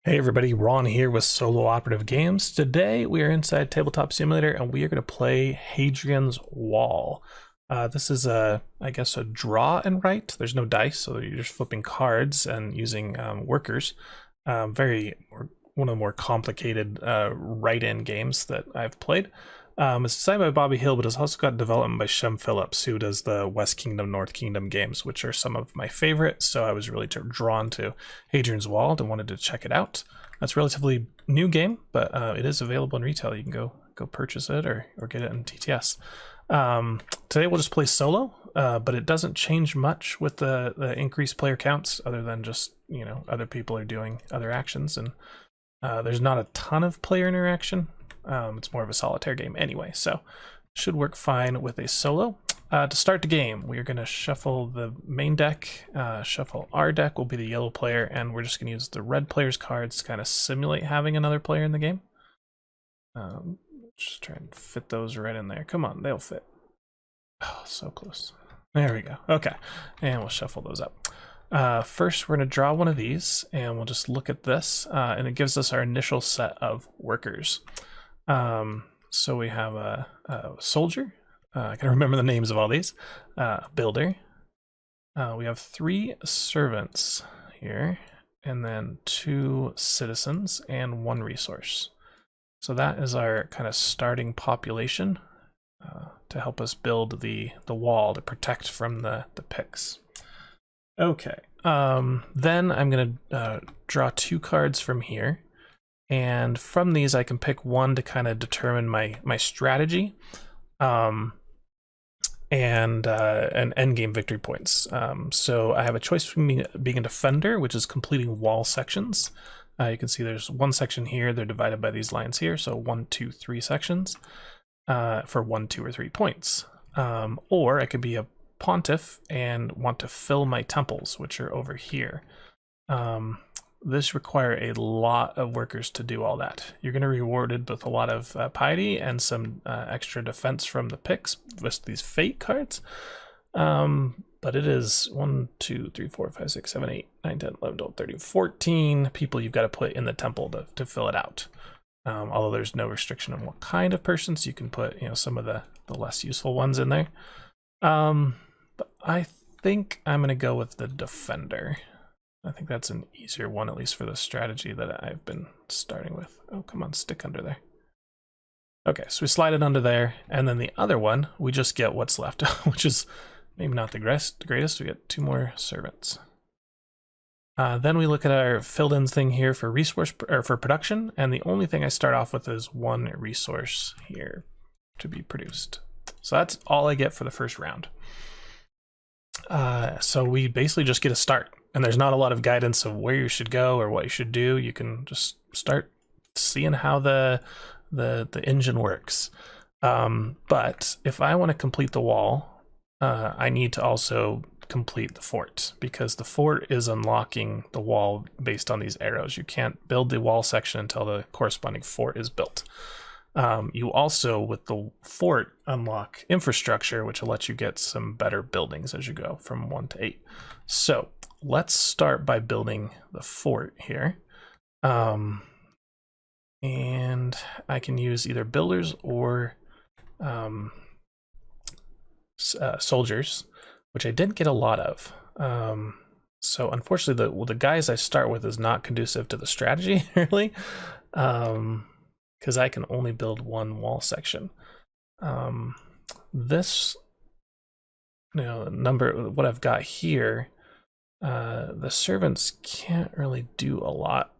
Hey everybody, Ron here with Solo Operative Games. Today we are inside Tabletop Simulator and we are going to play Hadrian's Wall. This is I guess a draw and write. There's no dice, so you're just flipping cards and using workers. One of the more complicated write-in games that I've played. It's designed by Bobby Hill, but it's also got development by Shem Phillips, who does the West Kingdom, North Kingdom games, which are some of my favorites. So I was really drawn to Hadrian's Wall and wanted to check it out. It's a relatively new game, but it is available in retail. You can go purchase it or get it in TTS. Today we'll just play solo, but it doesn't change much with the increased player counts, other than just, you know, other people are doing other actions, and there's not a ton of player interaction. It's more of a solitaire game anyway, so should work fine with a solo. To start the game, we are going to shuffle the main deck. Shuffle our deck will be the yellow player, and we're just going to use the red player's cards to kind of simulate having another player in the game. Just try and fit those right in there. Come on, they'll fit. Oh, so close. There we go. Okay, and we'll shuffle those up. First, we're going to draw one of these, and we'll just look at this, and it gives us our initial set of workers. So we have a soldier. I can remember the names of all these. Builder. We have 3 servants here, and then 2 citizens and 1 resource. So that is our kind of starting population to help us build the wall to protect from the picks. Okay. Then I'm going to draw 2 cards from here. And from these, I can pick one to kind of determine my strategy, and endgame victory points. So I have a choice between being a defender, which is completing wall sections. You can see there's 1 section here. They're divided by these lines here. So 1, 2, 3 sections for 1, 2, or 3 points. Or I could be a pontiff and want to fill my temples, which are over here. This require a lot of workers to do all that. You're going to be rewarded with a lot of piety and some extra defense from the picks with these fate cards. But it is 1, 2, 3, 4, 5, 6, 7, 8, 9, 10, 11, 12, 13, 14 people you've got to put in the temple to fill it out. Although there's no restriction on what kind of persons, you can put, you know, some of the less useful ones in there. But I think I'm going to go with the defender. I think that's an easier one, at least for the strategy that I've been starting with. Oh, come on, stick under there. Okay, so we slide it under there, and then the other one, we just get what's left, which is maybe not the greatest. We get 2 more servants. Then we look at our filled-ins thing here for resource or for production, and the only thing I start off with is 1 resource here to be produced. So that's all I get for the first round. So we basically just get a start. And there's not a lot of guidance of where you should go or what you should do. You can just start seeing how the engine works. But if I want to complete the wall, I need to also complete the fort, because the fort is unlocking the wall based on these arrows. You can't build the wall section until the corresponding fort is built. You also, with the fort, unlock infrastructure, which will let you get some better buildings as you go from 1 to 8. So let's start by building the fort here. And I can use either builders or soldiers, which I didn't get a lot of. So unfortunately, the guys I start with is not conducive to the strategy, really. Because I can only build 1 wall section. This, you know, what I've got here, the servants can't really do a lot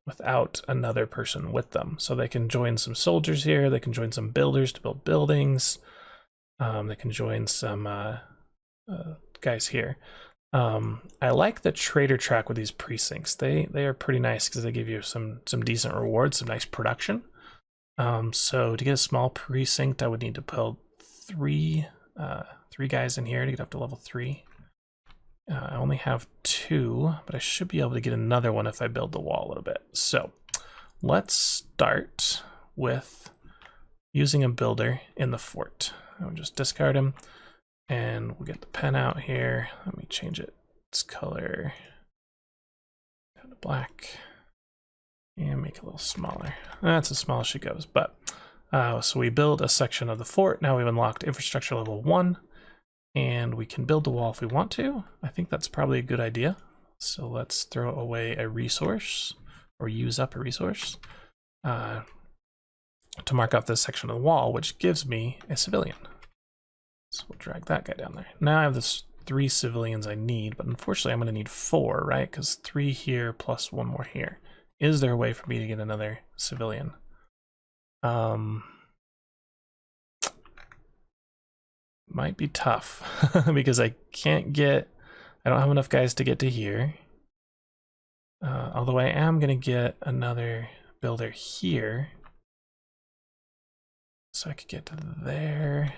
without another person with them. So they can join some soldiers here, they can join some builders to build buildings, they can join some guys here. I like the trader track with these precincts. They are pretty nice because they give you some decent rewards, some nice production. So to get a small precinct, I would need to build 3 guys in here to get up to level 3. I only have 2, but I should be able to get another one if I build the wall a little bit. So let's start with using a builder in the fort. I'll just discard him, and we'll get the pen out here. Let me change its color down to black. make it a little smaller. That's as small as she goes. But so we build a section of the fort. Now we've unlocked infrastructure level 1, and we can build the wall if we want to. I think that's probably a good idea. So let's throw away a resource, or use up a resource, to mark off this section of the wall, which gives me a civilian. So we'll drag that guy down there. Now I have this 3 civilians I need, but unfortunately I'm going to need 4, right? Because 3 here plus 1 more here. Is there a way for me to get another civilian? Might be tough because I don't have enough guys to get to here. Although I am going to get another builder here. So I could get to there.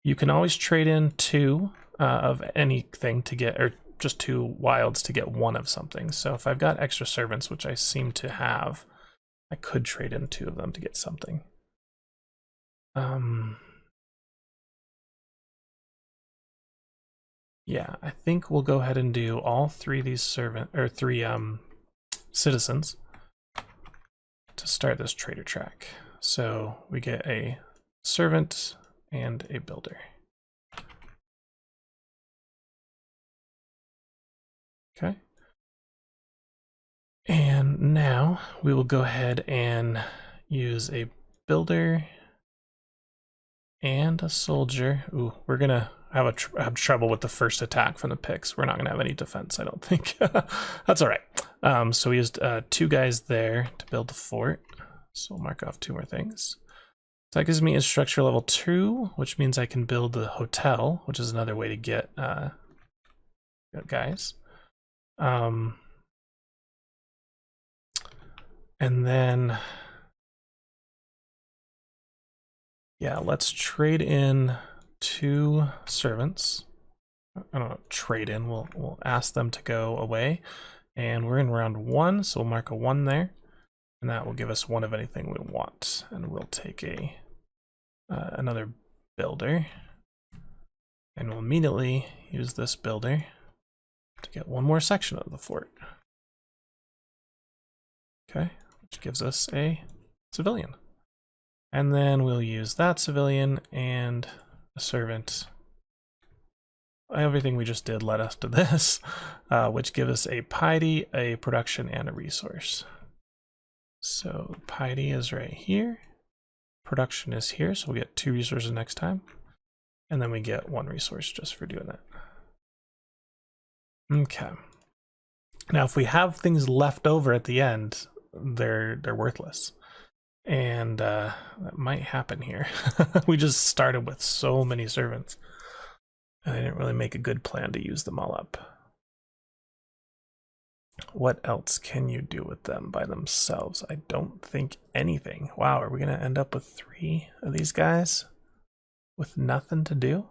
You can always trade in 2 of anything to get, or just 2 wilds to get 1 of something. So if I've got extra servants, which I seem to have, I could trade in 2 of them to get something. Yeah, I think we'll go ahead and do all 3 of these citizens to start this trader track. So we get a servant and a builder. Okay. And now we will go ahead and use a builder and a soldier. Ooh, we're gonna have trouble with the first attack from the picks. We're not gonna have any defense, I don't think. That's all right. So we used 2 guys there to build the fort. So we'll mark off 2 more things. So that gives me a structure level 2, which means I can build the hotel, which is another way to get guys. And then, yeah, let's trade in 2 servants. I don't know, trade in. We'll ask them to go away, and we're in round 1, so we'll mark a 1 there, and that will give us 1 of anything we want. And we'll take another builder, and we'll immediately use this builder to get 1 more section of the fort. Okay, which gives us a civilian. And then we'll use that civilian and a servant. Everything we just did led us to this, which gives us a piety, a production, and a resource. So piety is right here. Production is here, so we'll get 2 resources next time. And then we get 1 resource just for doing that. Okay. Now, if we have things left over at the end, they're worthless. And that might happen here. We just started with so many servants, and I didn't really make a good plan to use them all up. What else can you do with them by themselves? I don't think anything. Wow, are we going to end up with 3 of these guys with nothing to do?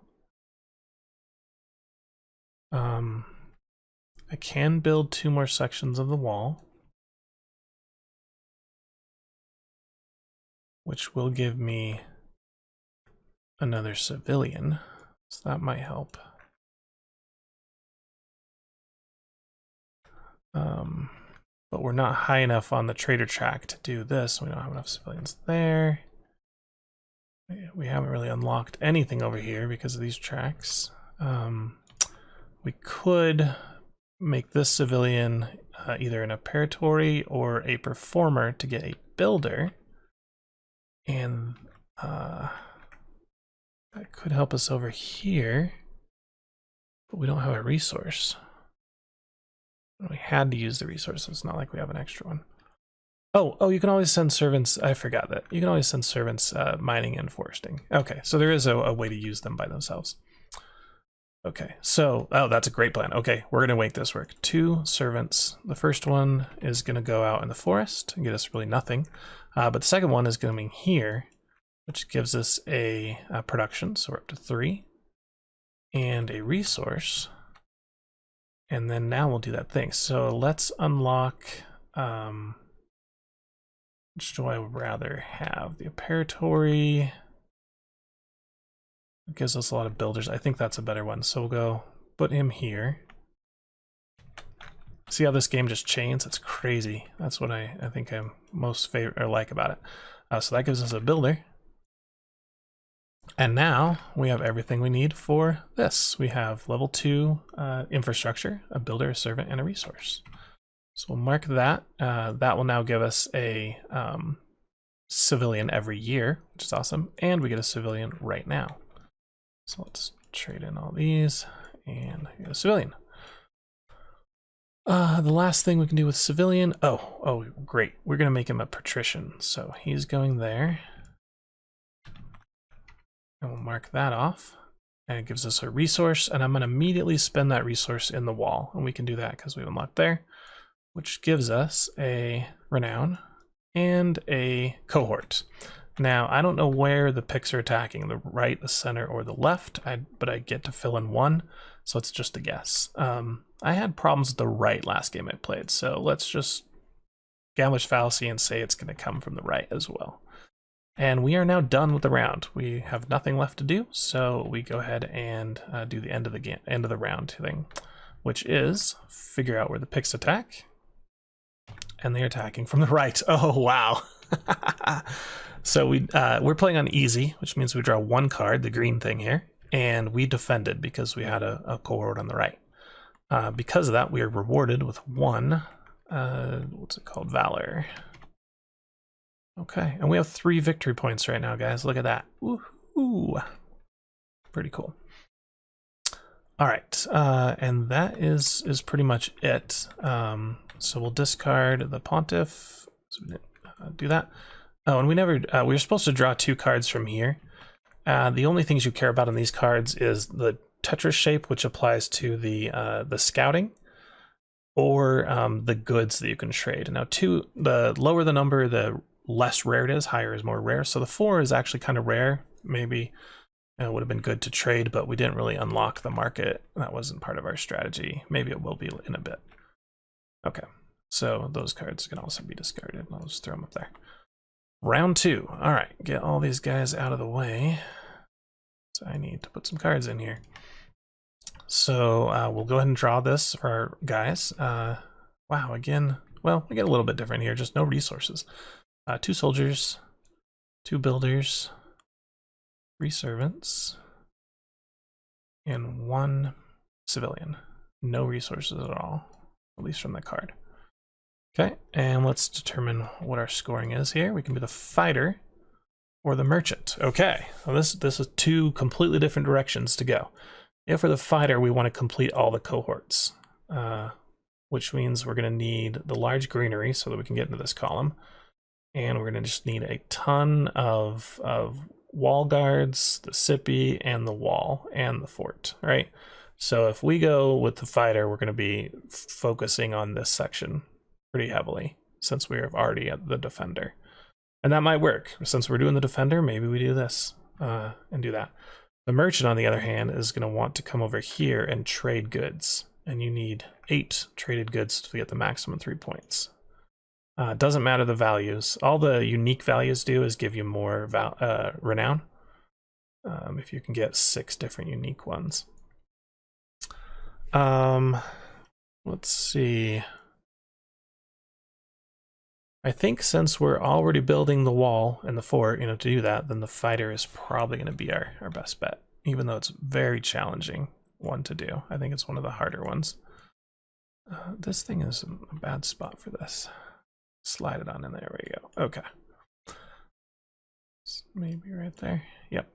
I can build 2 more sections of the wall, which will give me another civilian, so that might help. But we're not high enough on the trader track to do this. We don't have enough civilians there. We haven't really unlocked anything over here because of these tracks. We could make this civilian either an apparatory or a performer to get a builder. And that could help us over here, but we don't have a resource. We had to use the resource. It's not like we have an extra one. Oh, you can always send servants. I forgot that. You can always send servants mining and foresting. Okay, so there is a way to use them by themselves. Okay, so, that's a great plan. Okay, we're going to make this work. 2 servants. The first one is going to go out in the forest and get us really nothing. But the second one is going to be here, which gives us a production. So we're up to 3. And a resource. And then now we'll do that thing. So let's unlock, which do I rather have? The apparatory. It gives us a lot of builders. I think that's a better one. So we'll go put him here. See how this game just chains? It's crazy. That's what I think I'm most favorite or like about it. So that gives us a builder. And now we have everything we need for this. We have level 2 infrastructure, a builder, a servant, and a resource. So we'll mark that. That will now give us a civilian every year, which is awesome. And we get a civilian right now. So let's trade in all these and get a civilian. The last thing we can do with civilian, oh, great. We're gonna make him a patrician. So he's going there. And we'll mark that off. And it gives us a resource, and I'm gonna immediately spend that resource in the wall. And we can do that because we've unlocked there, which gives us a renown and a cohort. Now, I don't know where the picks are attacking, the right, the center, or the left, but I get to fill in one, so it's just a guess. I had problems with the right last game I played, so let's just gambler's fallacy and say it's going to come from the right as well. And we are now done with the round. We have nothing left to do, so we go ahead and do the end of the round thing, which is figure out where the picks attack, and they're attacking from the right. Oh wow! So we're playing on easy, which means we draw one card, the green thing here, and we defended because we had a cohort on the right. Because of that, we are rewarded with one, what's it called, Valor. Okay, and we have 3 victory points right now, guys. Look at that. Woohoo! Pretty cool. All right, and that is pretty much it. So we'll discard the Pontiff. So we didn't do that. Oh, and we were supposed to draw 2 cards from here. The only things you care about on these cards is the Tetris shape, which applies to the scouting, or the goods that you can trade. Now, the lower the number, the less rare it is. Higher is more rare. So the 4 is actually kind of rare. Maybe it would have been good to trade, but we didn't really unlock the market. That wasn't part of our strategy. Maybe it will be in a bit. Okay, so those cards can also be discarded. I'll just throw them up there. Round 2. All right, get all these guys out of the way. So I need to put some cards in here. So we'll go ahead and draw this for our guys. Wow, again, well, we get a little bit different here, just no resources. 2 soldiers, 2 builders, 3 servants, and 1 civilian. No resources at all, at least from the card. Okay, and let's determine what our scoring is here. We can be the fighter or the merchant. Okay, so this is 2 completely different directions to go. If we're the fighter, we want to complete all the cohorts, which means we're going to need the large greenery so that we can get into this column. And we're going to just need a ton of wall guards, the sippy, and the wall, and the fort, right? So if we go with the fighter, we're going to be focusing on this section pretty heavily, since we're already at the defender. And that might work. Since we're doing the defender, maybe we do this and do that. The merchant, on the other hand, is going to want to come over here and trade goods. And you need 8 traded goods to get the maximum 3 points. Doesn't matter the values. All the unique values do is give you more renown. If you can get 6 different unique ones. Let's see. I think since we're already building the wall and the fort, to do that, then the fighter is probably going to be our best bet, even though it's very challenging one to do. I think it's one of the harder ones. This thing is a bad spot for this. Slide it on in there. We go. Okay. Maybe right there. Yep.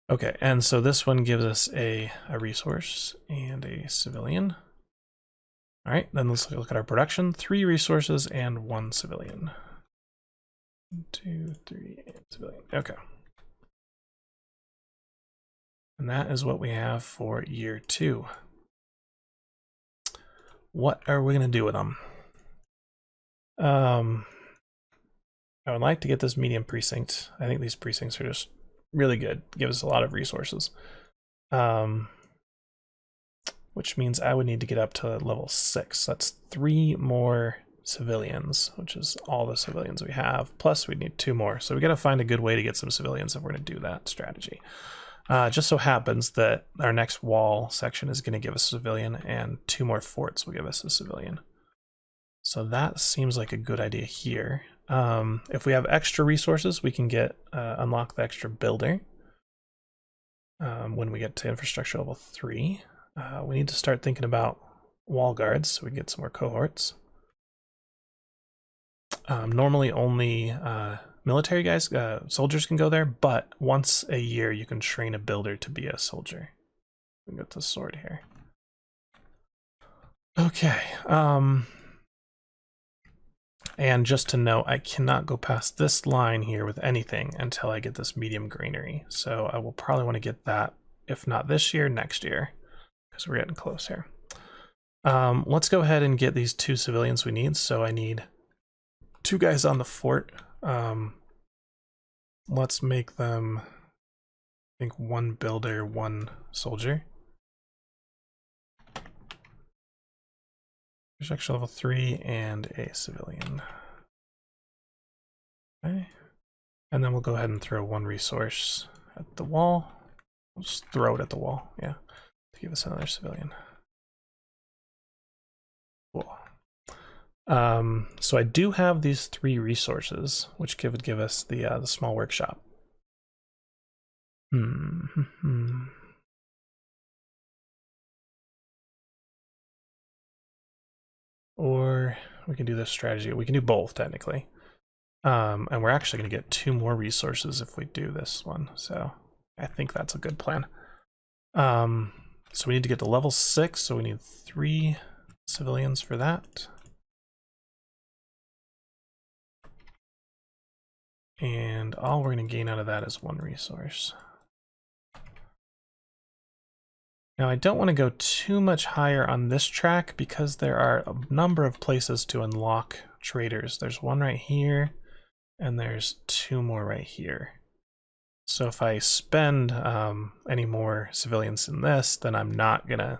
Okay, and so this one gives us a resource and a civilian. All right, then let's look at our production. 3 resources and 1 civilian. 1, 2, 3, and civilian. Okay. And that is what we have for year 2. What are we going to do with them? I would like to get this medium precinct. I think these precincts are just really good. Give us a lot of resources. Which means I would need to get up to level 6. That's 3 more civilians, which is all the civilians we have. Plus we need 2 more. So we got to find a good way to get some civilians if we're going to do that strategy. Just so happens that our next wall section is going to give us a civilian, and 2 more forts will give us a civilian. So that seems like a good idea here. If we have extra resources, we can get unlock the extra builder when we get to infrastructure level 3. We need to start thinking about wall guards so we can get some more cohorts. Normally only military guys, soldiers can go there, but once a year you can train a builder to be a soldier. We got the sword here. Okay. And just to note, I cannot go past this line here with anything until I get this medium granary. So I will probably want to get that, if not this year, next year, because we're getting close here. Let's go ahead and get these 2 civilians we need. So I need 2 guys on the fort. Let's make them, I think, 1 builder, 1 soldier. Infrastructure level 3 and a civilian. Okay. And then we'll go ahead and throw 1 resource at the wall. We'll just throw it at the wall, yeah, to give us another civilian. Cool. So I do have these 3 resources, which would give us the small workshop. Or we can do this strategy. We can do both, technically. And we're actually going to get 2 more resources if we do this one. So I think that's a good plan. So we need to get to level 6. So we need 3 civilians for that. And all we're going to gain out of that is 1 resource. Now I don't want to go too much higher on this track because there are a number of places to unlock traders. There's 1 right here, and there's 2 more right here. So if I spend any more civilians in this, then I'm not gonna,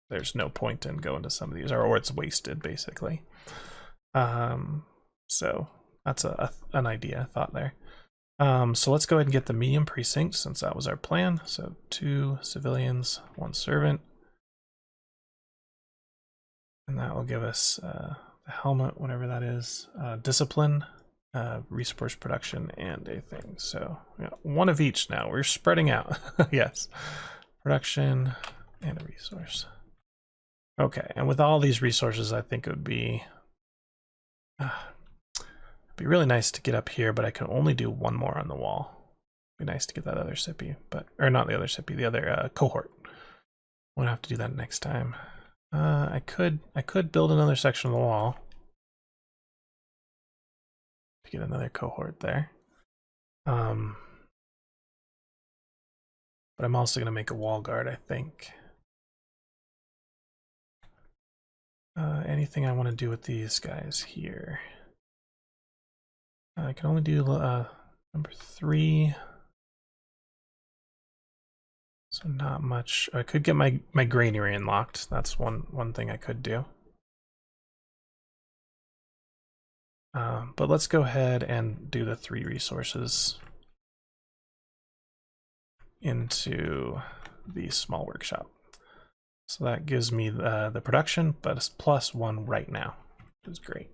there's no point in going to some of these, or it's wasted basically. So that's an idea, thought there. So let's go ahead and get the medium precinct since that was our plan. So 2 civilians, 1 servant. And that will give us the helmet, whatever that is, discipline, resource production, and a thing. So yeah, 1 of each now. We're spreading out. Yes. Production and a resource. Okay, and with all these resources, I think it would be really nice to get up here, but I can only do 1 more on the wall. Be nice to get that other sippy, but, or not the other sippy, the other cohort. We'll have to do that next time. I could build another section of the wall to get another cohort there. But I'm also going to make a wall guard, I think. Anything I want to do with these guys here? I can only do number 3. So not much. I could get my granary unlocked. That's one thing I could do. But let's go ahead and do the 3 resources into the small workshop. So that gives me the production, but it's +1 right now, which is great.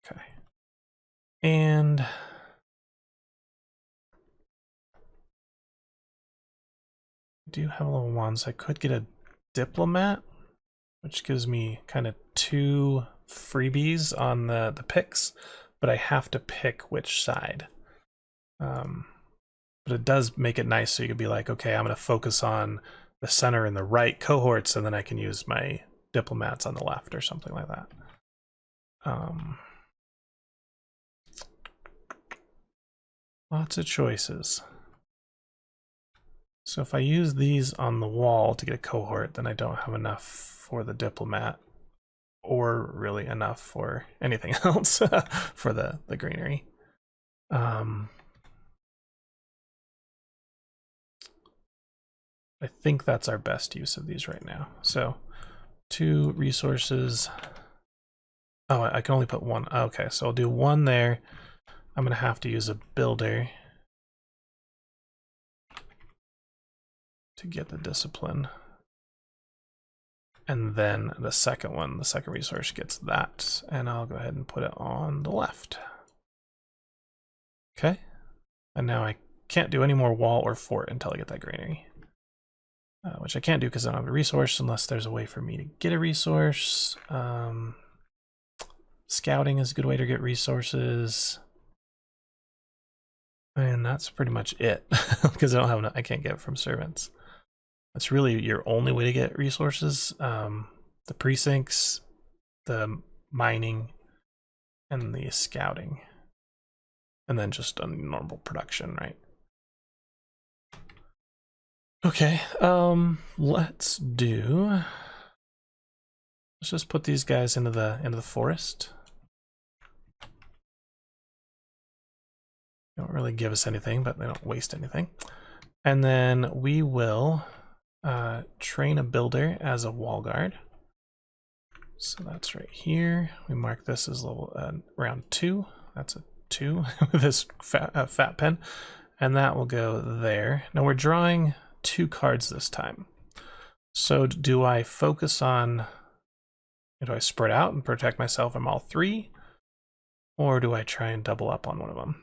Okay. And I do have a level 1, so I could get a diplomat, which gives me kind of 2 freebies on the picks, but I have to pick which side. But it does make it nice, so you could be like, okay, I'm going to focus on the center and the right cohorts, and then I can use my diplomats on the left or something like that. Lots of choices. So if I use these on the wall to get a cohort, then I don't have enough for the diplomat, or really enough for anything else for the granary. I think that's our best use of these right now. So 2 resources. Oh, I can only put 1. Okay, so I'll do 1 there. I'm going to have to use a builder to get the discipline. And then the second one, the second resource gets that. And I'll go ahead and put it on the left. Okay. And now I can't do any more wall or fort until I get that granary. Which I can't do because I don't have a resource unless there's a way for me to get a resource. Scouting is a good way to get resources. And that's pretty much it because I don't have enough, I can't get it from servants. That's really your only way to get resources. The precincts, the mining, and the scouting. And then just a normal production, right? Okay, let's just put these guys into the forest. They don't really give us anything, but they don't waste anything. And then we will train a builder as a wall guard. So that's right here. We mark this as level round 2. That's a 2 with this fat pen, and that will go there. Now we're drawing 2 cards this time. So do I focus on, do I spread out and protect myself from all 3? Or do I try and double up on one of them?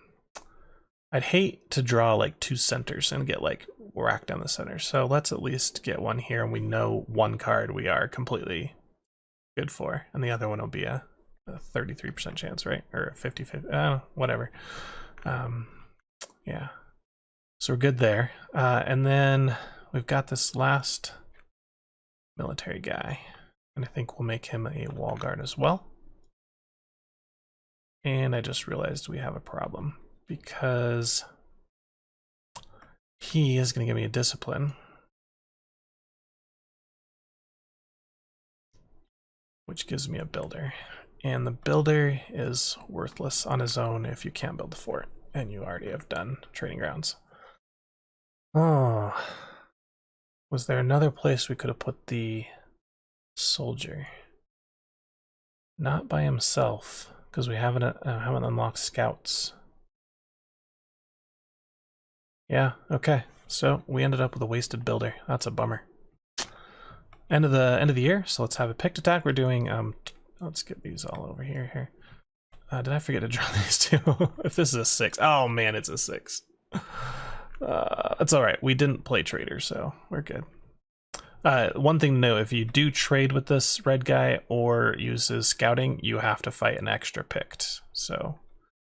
I'd hate to draw like 2 centers and get like whacked down the center. So let's at least get one here, and we know one card we are completely good for, and the other one will be a 33% chance, right? Or a 50-50, whatever. Yeah. So we're good there. And then we've got this last military guy, and I think we'll make him a wall guard as well. And I just realized we have a problem because he is going to give me a discipline, which gives me a builder. And the builder is worthless on his own if you can't build a fort, and you already have done training grounds. Oh, was there another place we could have put the soldier? Not by himself, because we haven't unlocked scouts. Yeah, okay. So we ended up with a wasted builder. That's a bummer. End of the year, so let's have a picked attack. We're doing let's get these all over here. Did I forget to draw these 2? If this is a 6, oh man, it's a 6. That's all right. We didn't play trader, so we're good. One thing to know: if you do trade with this red guy or use his scouting, you have to fight an extra picked. So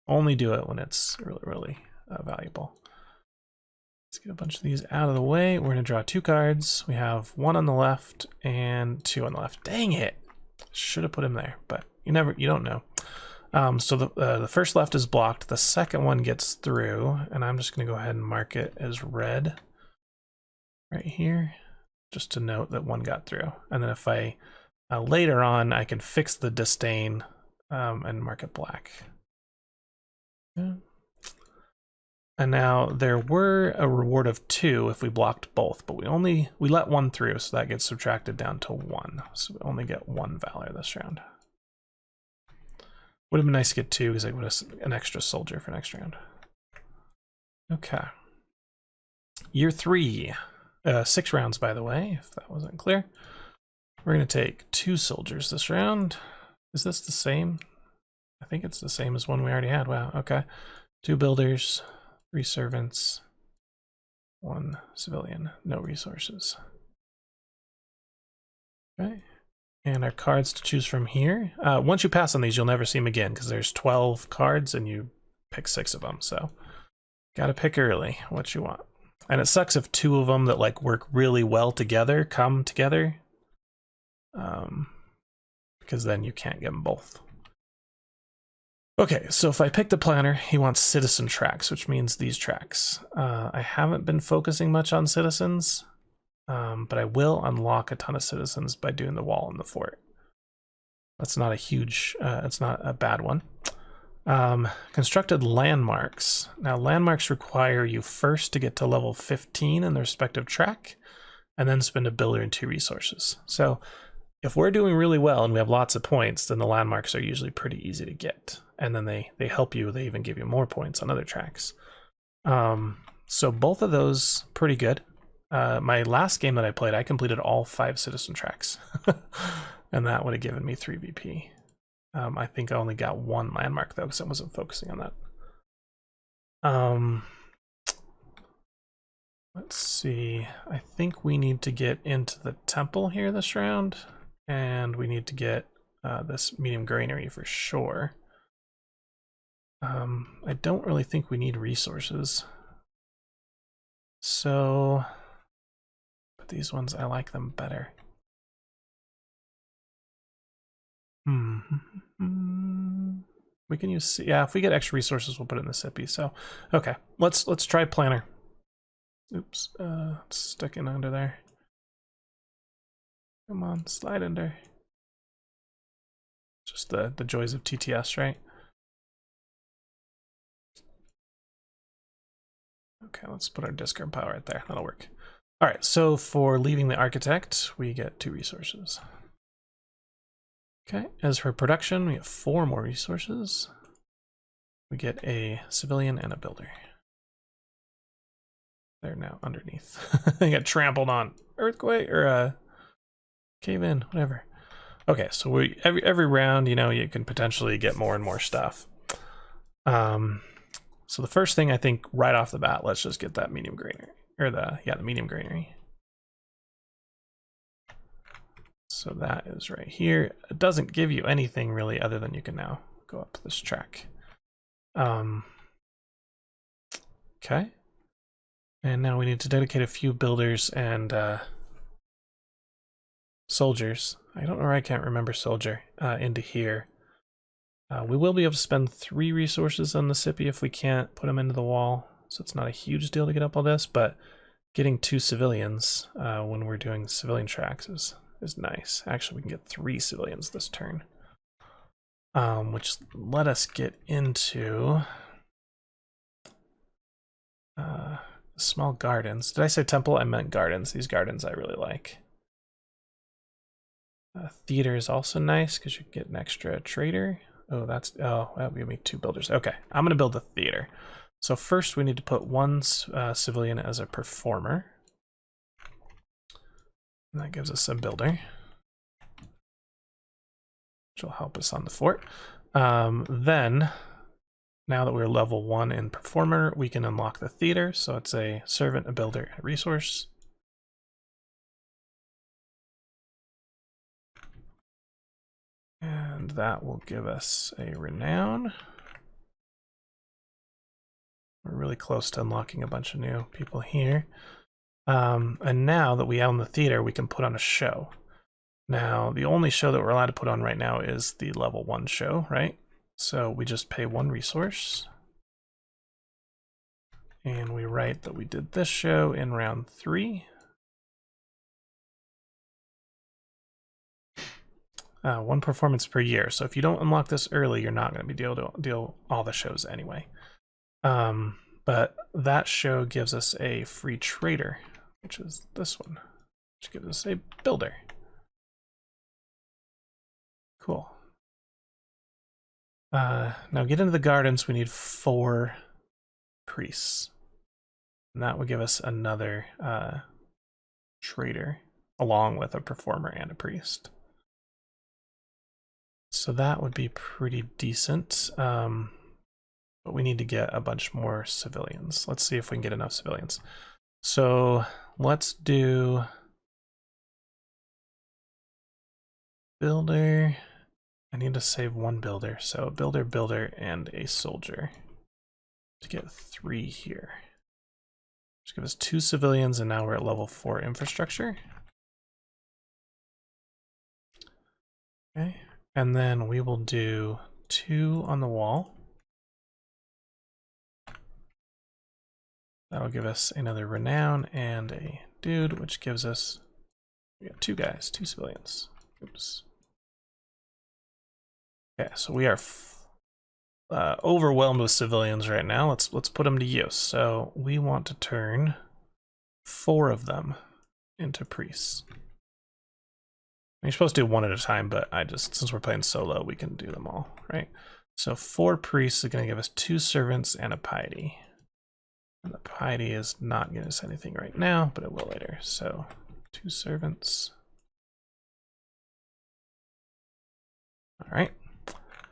only do it when it's really valuable. Let's get a bunch of these out of the way. We're going to draw 2 cards. We have 1 on the left and 2 on the left. Dang it! Should have put him there, but you don't know. So the first left is blocked. The second one gets through, and I'm just going to go ahead and mark it as red right here, just to note that 1 got through. And then if I later on, I can fix the disdain and mark it black. Yeah. And now there were a reward of 2 if we blocked both, but we let 1 through, so that gets subtracted down to 1. So we only get 1 valor this round. Would have been nice to get 2 because I would have an extra soldier for next round. Okay. Year 3. 6 rounds, by the way, if that wasn't clear. We're going to take 2 soldiers this round. Is this the same? I think it's the same as one we already had. Wow, okay. 2 builders. 3 servants, 1 civilian, no resources. Okay, and our cards to choose from here. Once you pass on these, you'll never see them again because there's 12 cards and you pick 6 of them. So gotta pick early what you want. And it sucks if 2 of them that like work really well together come together, because then you can't get them both. Okay, so if I pick the planner, he wants citizen tracks, which means these tracks. I haven't been focusing much on citizens, but I will unlock a ton of citizens by doing the wall and the fort. That's not a huge, it's not a bad one. Constructed landmarks. Now, landmarks require you first to get to level 15 in the respective track, and then spend a builder and 2 resources. So if we're doing really well and we have lots of points, then the landmarks are usually pretty easy to get. And then they help you, they even give you more points on other tracks. So both of those, pretty good. my last game that I played, I completed all 5 citizen tracks, and that would have given me 3 VP. I think I only got 1 landmark though, because I wasn't focusing on that. Let's see. I think we need to get into the temple here this round, and we need to get this medium granary for sure. I don't really think we need resources. So, but these ones, I like them better. We can use, yeah, if we get extra resources, we'll put it in the sippy. So, okay, let's try planner. Oops, it's stuck in under there. Come on, slide under. Just the joys of TTS, right? Okay, let's put our discard power right there. That'll work. All right, so for leaving the architect, we get 2 resources. Okay, as for production, we have 4 more resources. We get a civilian and a builder. They're now underneath. They got trampled on. Earthquake or cave in, whatever. Okay, so we every round, you know, you can potentially get more and more stuff. So the first thing I think right off the bat, let's just get that medium granary, or the medium granary. So that is right here. It doesn't give you anything really other than you can now go up this track. Okay. And now we need to dedicate a few builders and soldiers. I don't know where I can't remember soldier into here. We will be able to spend 3 resources on the sippy if we can't put them into the wall. So it's not a huge deal to get up all this, but getting 2 civilians when we're doing civilian tracks is nice. Actually, we can get 3 civilians this turn. Which let us get into small gardens. Did I say temple? I meant gardens. These gardens I really like. Theater is also nice because you get an extra trader. Oh, that would give me 2 builders. Okay, I'm gonna build the theater. So first we need to put 1 civilian as a performer. And that gives us a builder, which will help us on the fort. Then, now that we're level 1 in performer, we can unlock the theater. So it's a servant, a builder, a resource. And that will give us a renown. We're really close to unlocking a bunch of new people here. And now that we own the theater, we can put on a show. Now, the only show that we're allowed to put on right now is the level 1 show, right? So we just pay 1 resource. And we write that we did this show in round 3. 1 performance per year. So if you don't unlock this early, you're not going to be able to deal all the shows anyway. But that show gives us a free trader, which is this one, which gives us a builder. Cool. Now get into the gardens, we need 4 priests. And that would give us another trader, along with a performer and a priest. So that would be pretty decent. But we need to get a bunch more civilians. Let's see if we can get enough civilians. So let's do builder. I need to save 1 builder. So builder, builder, and a soldier to get 3 here. Just give us 2 civilians, and now we're at level 4 infrastructure. Okay, and then we will do 2 on the wall. That'll give us another renown and a dude, which gives us, we got 2 guys, 2 civilians. Oops. Okay, so we are overwhelmed with civilians right now. Let's put them to use. So we want to turn 4 of them into priests. You're supposed to do 1 at a time, but since we're playing solo, we can do them all, right? So 4 priests are going to give us 2 servants and a piety. And the piety is not giving us anything right now, but it will later. So 2 servants. All right.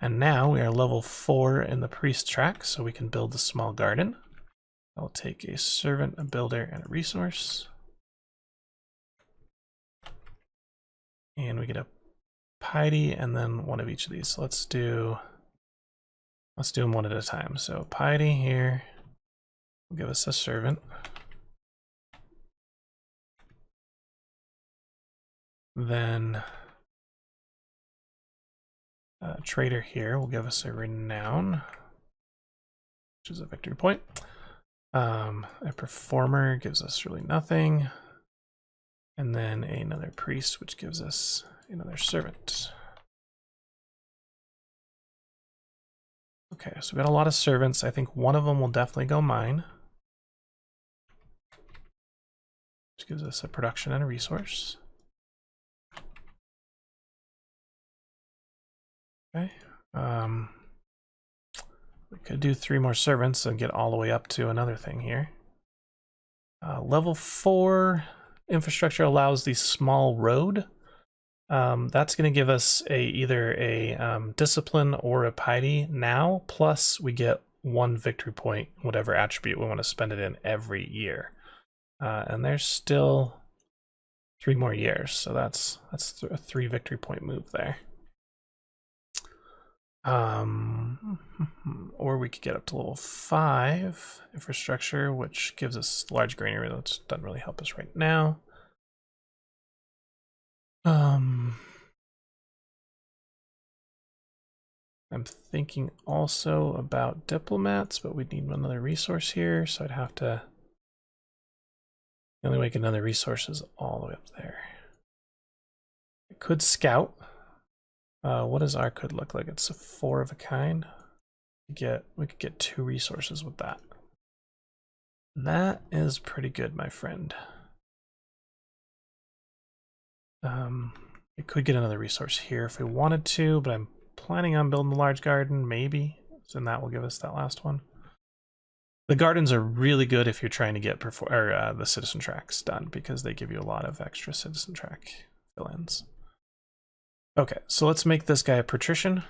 And now we are level 4 in the priest track, so we can build a small garden. I'll take a servant, a builder, and a resource. And we get a piety and then one of each of these. So let's do them one at a time. So piety here will give us a servant. Then trader here will give us a renown, which is a victory point. A performer gives us really nothing. And then another priest, which gives us another servant. Okay, so we got a lot of servants. I think one of them will definitely go mine, which gives us a production and a resource. Okay. We could do 3 more servants and get all the way up to another thing here. Level 4 infrastructure allows the small road. That's going to give us either a discipline or a piety now, plus we get 1 victory point, whatever attribute we want to spend it in every year. And there's still 3 more years, so that's a 3 victory point move there. Or we could get up to level 5 infrastructure, which gives us large granary. That doesn't really help us right now. I'm thinking also about diplomats, but we'd need another resource here, so I'd have to. The only way I get another resource is all the way up there. I could scout. What does our could look like? It's a 4 of a kind. We could get 2 resources with that. That is pretty good, my friend. We could get another resource here if we wanted to, but I'm planning on building a large garden, maybe. So that will give us that last one. The gardens are really good if you're trying to get the citizen tracks done, because they give you a lot of extra citizen track fill-ins. Okay, so let's make this guy a patrician.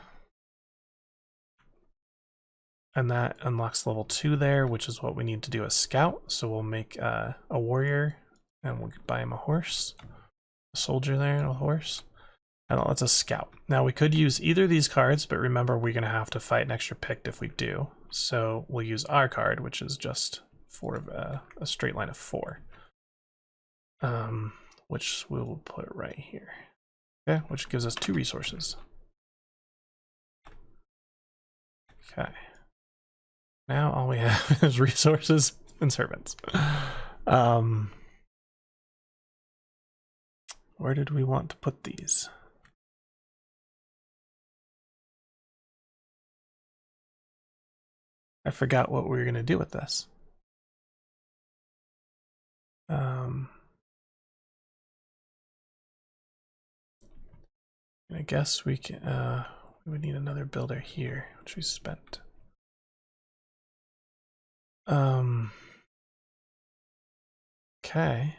And that unlocks level 2 there, which is what we need to do as scout. So we'll make a warrior, and we'll buy him a horse. A soldier there and a horse. And that's a scout. Now we could use either of these cards, but remember we're going to have to fight an extra picked if we do. So we'll use our card, which is just for a straight line of 4. Which we'll put right here. Okay, which gives us 2 resources. Okay. Now all we have is resources and servants. Where did we want to put these? I forgot what we were going to do with this. I guess we can. We would need another builder here, which we spent. Okay.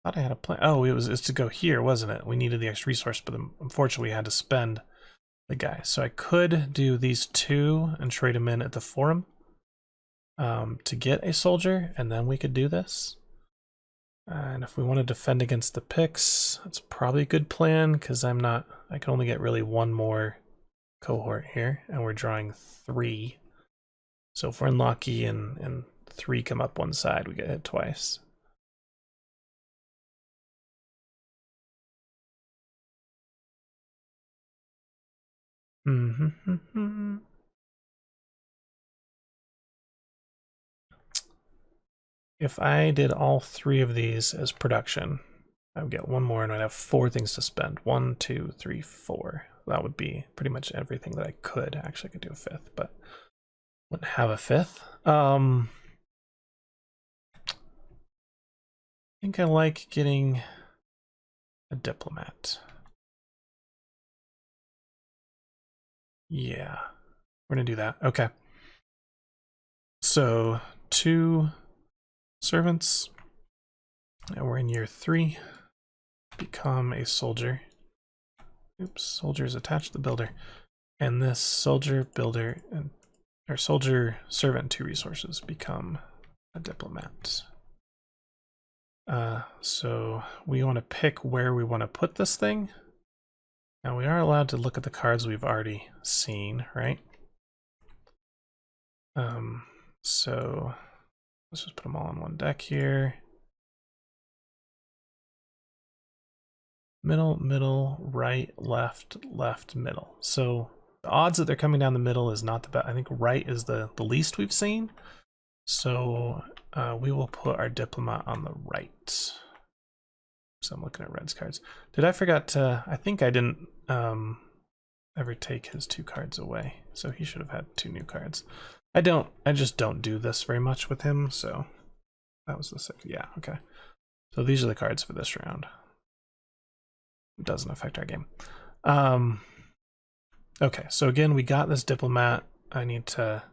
Thought I had a plan. Oh, it's to go here, wasn't it? We needed the extra resource, but unfortunately we had to spend the guy. So I could do these 2 and trade them in at the forum to get a soldier, and then we could do this. And if we want to defend against the picks, that's probably a good plan, because I can only get really 1 more cohort here, and we're drawing 3. So if we're unlucky and 3 come up one side, we get hit twice. If I did all 3 of these as production, I would get 1 more and I'd have 4 things to spend. 1, 2, 3, 4. That would be pretty much everything that I could. Actually, I could do a 5th, but wouldn't have a 5th. I think I like getting a diplomat. Yeah, we're gonna do that. Okay. So 2 servants. And we're in year 3. Become a soldier. Oops, soldier is attached to the builder. And this soldier, builder, and or soldier, servant, 2 resources become a diplomat. So we want to pick where we want to put this thing. Now we are allowed to look at the cards we've already seen, right? So let's just put them all on one deck here. Middle, middle, right, left, left, middle. So the odds that they're coming down the middle is not the best. I think right is the least we've seen. So we will put our diplomat on the right. So I'm looking at Red's cards. Did I forget to, I think I didn't ever take his 2 cards away. So he should have had 2 new cards. I just don't do this very much with him. So that was the second, yeah, okay. So these are the cards for this round. It doesn't affect our game. Okay, so again, we got this diplomat. I need to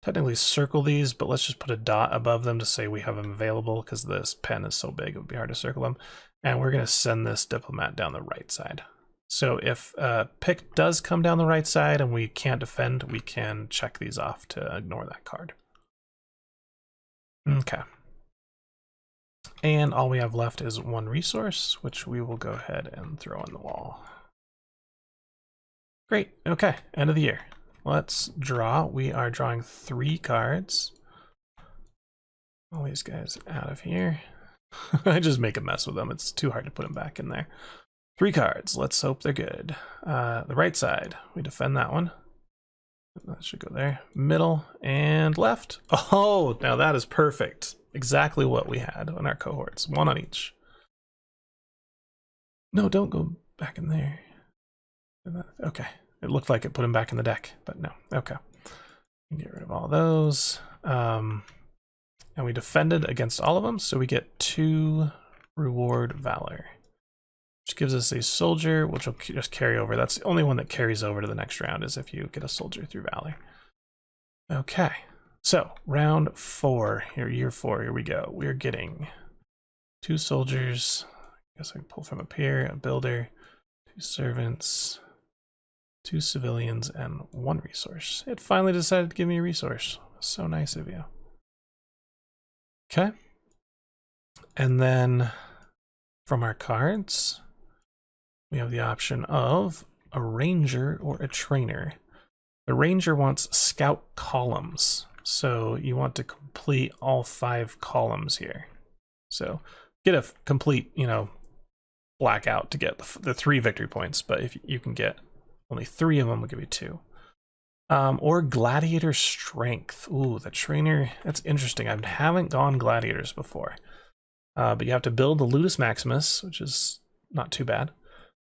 technically circle these, but let's just put a dot above them to say we have them available because this pen is so big it would be hard to circle them. And we're going to send this diplomat down the right side. So if pick does come down the right side and we can't defend, we can check these off to ignore that card. Okay. And all we have left is 1 resource, which we will go ahead and throw on the wall. Great. Okay, end of the year. Let's draw. We are drawing 3 cards. All these guys out of here. I just make a mess with them. It's too hard to put them back in there. 3 cards. Let's hope they're good. The right side, we defend that one. That should go there. Middle and left. Oh, now that is perfect. Exactly what we had on our cohorts. 1 on each. No, don't go back in there. Okay. It looked like it put him back in the deck, but no. Okay. Get rid of all those. And we defended against all of them, so we get 2 reward valor, which gives us a soldier, which will just carry over. That's the only one that carries over to the next round, is if you get a soldier through valor. Okay. So round 4 here, year 4, here we go. We're getting 2 soldiers. I guess I can pull from up here, a builder, 2 servants, 2 civilians, and 1 resource. It finally decided to give me a resource. So nice of you. Okay. And then from our cards, we have the option of a ranger or a trainer. The ranger wants scout columns. So you want to complete all 5 columns here. So get a complete, blackout to get the 3 victory points, but if you can get only 3 of them, we'll give you 2. Or gladiator strength. Ooh, the trainer, that's interesting. I haven't gone gladiators before. But you have to build the Ludus Maximus, which is not too bad.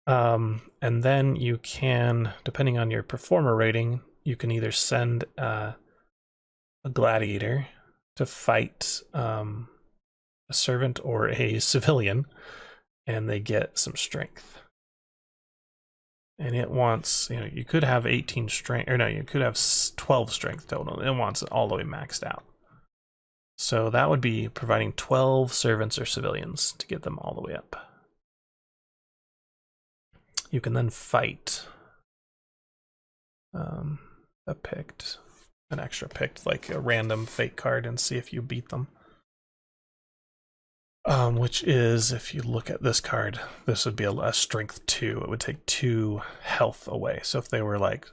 And then you can, depending on your performer rating, you can either send a gladiator to fight a servant or a civilian, and they get some strength. And it wants, you could have 18 strength, or no, you could have 12 strength total. It wants it all the way maxed out. So that would be providing 12 servants or civilians to get them all the way up. You can then fight an extra picked, like a random fate card, and see if you beat them. Which is, if you look at this card, this would be a strength 2. It would take 2 health away. So if they were like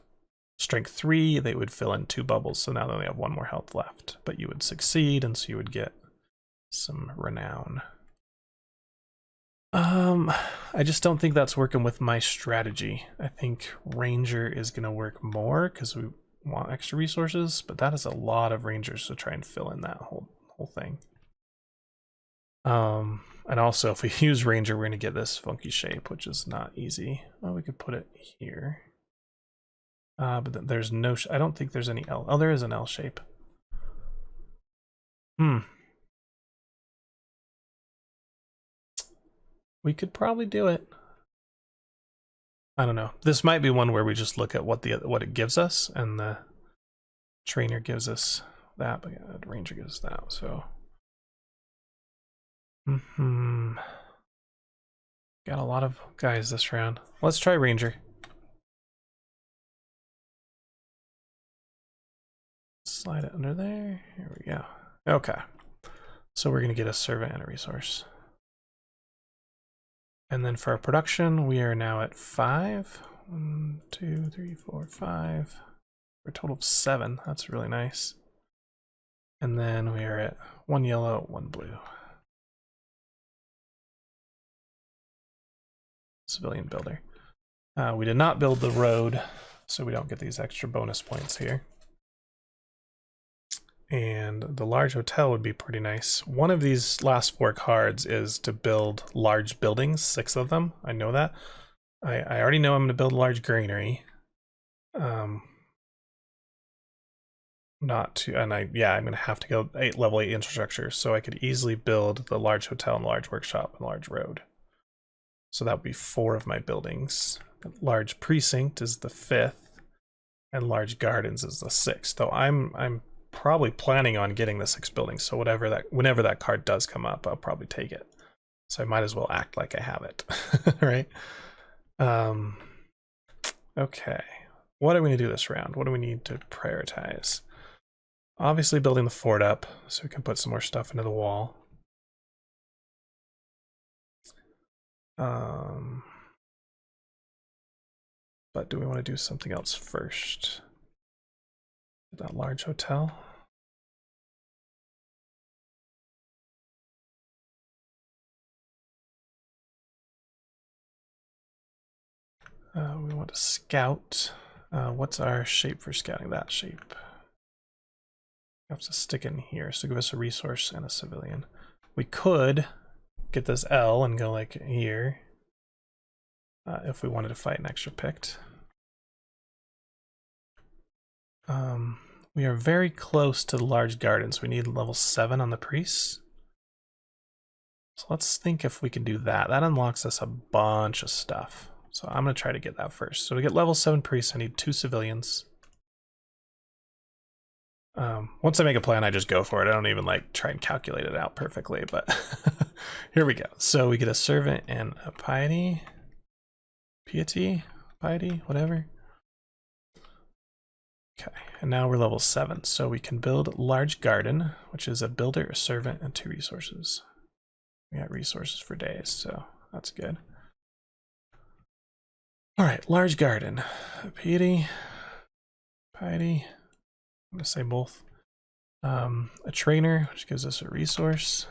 strength 3, they would fill in 2 bubbles. So now they only have 1 more health left. But you would succeed, and so you would get some renown. I just don't think that's working with my strategy. I think Ranger is going to work more because we want extra resources, but that is a lot of Rangers to try and fill in that whole thing. And also if we use Ranger, we're going to get this funky shape, which is not easy. Well, we could put it here. But then there's no, I don't think there's any L. Oh, there is an L shape. We could probably do it. I don't know. This might be one where we just look at what it gives us, and the trainer gives us that, but yeah, ranger gives us that. So, got a lot of guys this round. Let's try ranger. Slide it under there. Here we go. Okay. So we're going to get a servant and a resource. And then for our production, we are now at 5. 1, 2, 3, 4, 5. For a total of 7. That's really nice. And then we are at 1 yellow, 1 blue. Civilian builder. We did not build the road, so we don't get these extra bonus points here. And the large hotel would be pretty nice. One of these last 4 cards is to build large buildings, 6 of them. I know that. I already know I'm going to build a large granary. Not to, and I'm going to have to go level 8 infrastructure, so I could easily build the large hotel and large workshop and large road. So that would be 4 of my buildings. Large precinct is the 5th, and large gardens is the 6th. Though I'm probably planning on getting the 6 buildings, so whenever that card does come up, I'll probably take it. So I might as well act like I have it, right? Okay, what are we going to do this round? What do we need to prioritize? Obviously building the fort up so we can put some more stuff into the wall. But do we want to do something else first? That large hotel. We want to scout. What's our shape for scouting? That shape. We have to stick it in here, so give us a resource and a civilian. We could get this L and go like here if we wanted to fight an extra picked. We are very close to the large gardens. We need level 7 on the priests. So let's think if we can do that. That unlocks us a bunch of stuff. So I'm going to try to get that first. So to get level 7 priests, I need 2 civilians. Once I make a plan, I just go for it. I don't even like try and calculate it out perfectly, but here we go. So we get a servant and a piety, whatever. Okay, and now we're level 7, so we can build large garden, which is a builder, a servant, and 2 resources. We got resources for days, so that's good. All right, large garden, piety. I'm gonna say both. A trainer, which gives us a resource.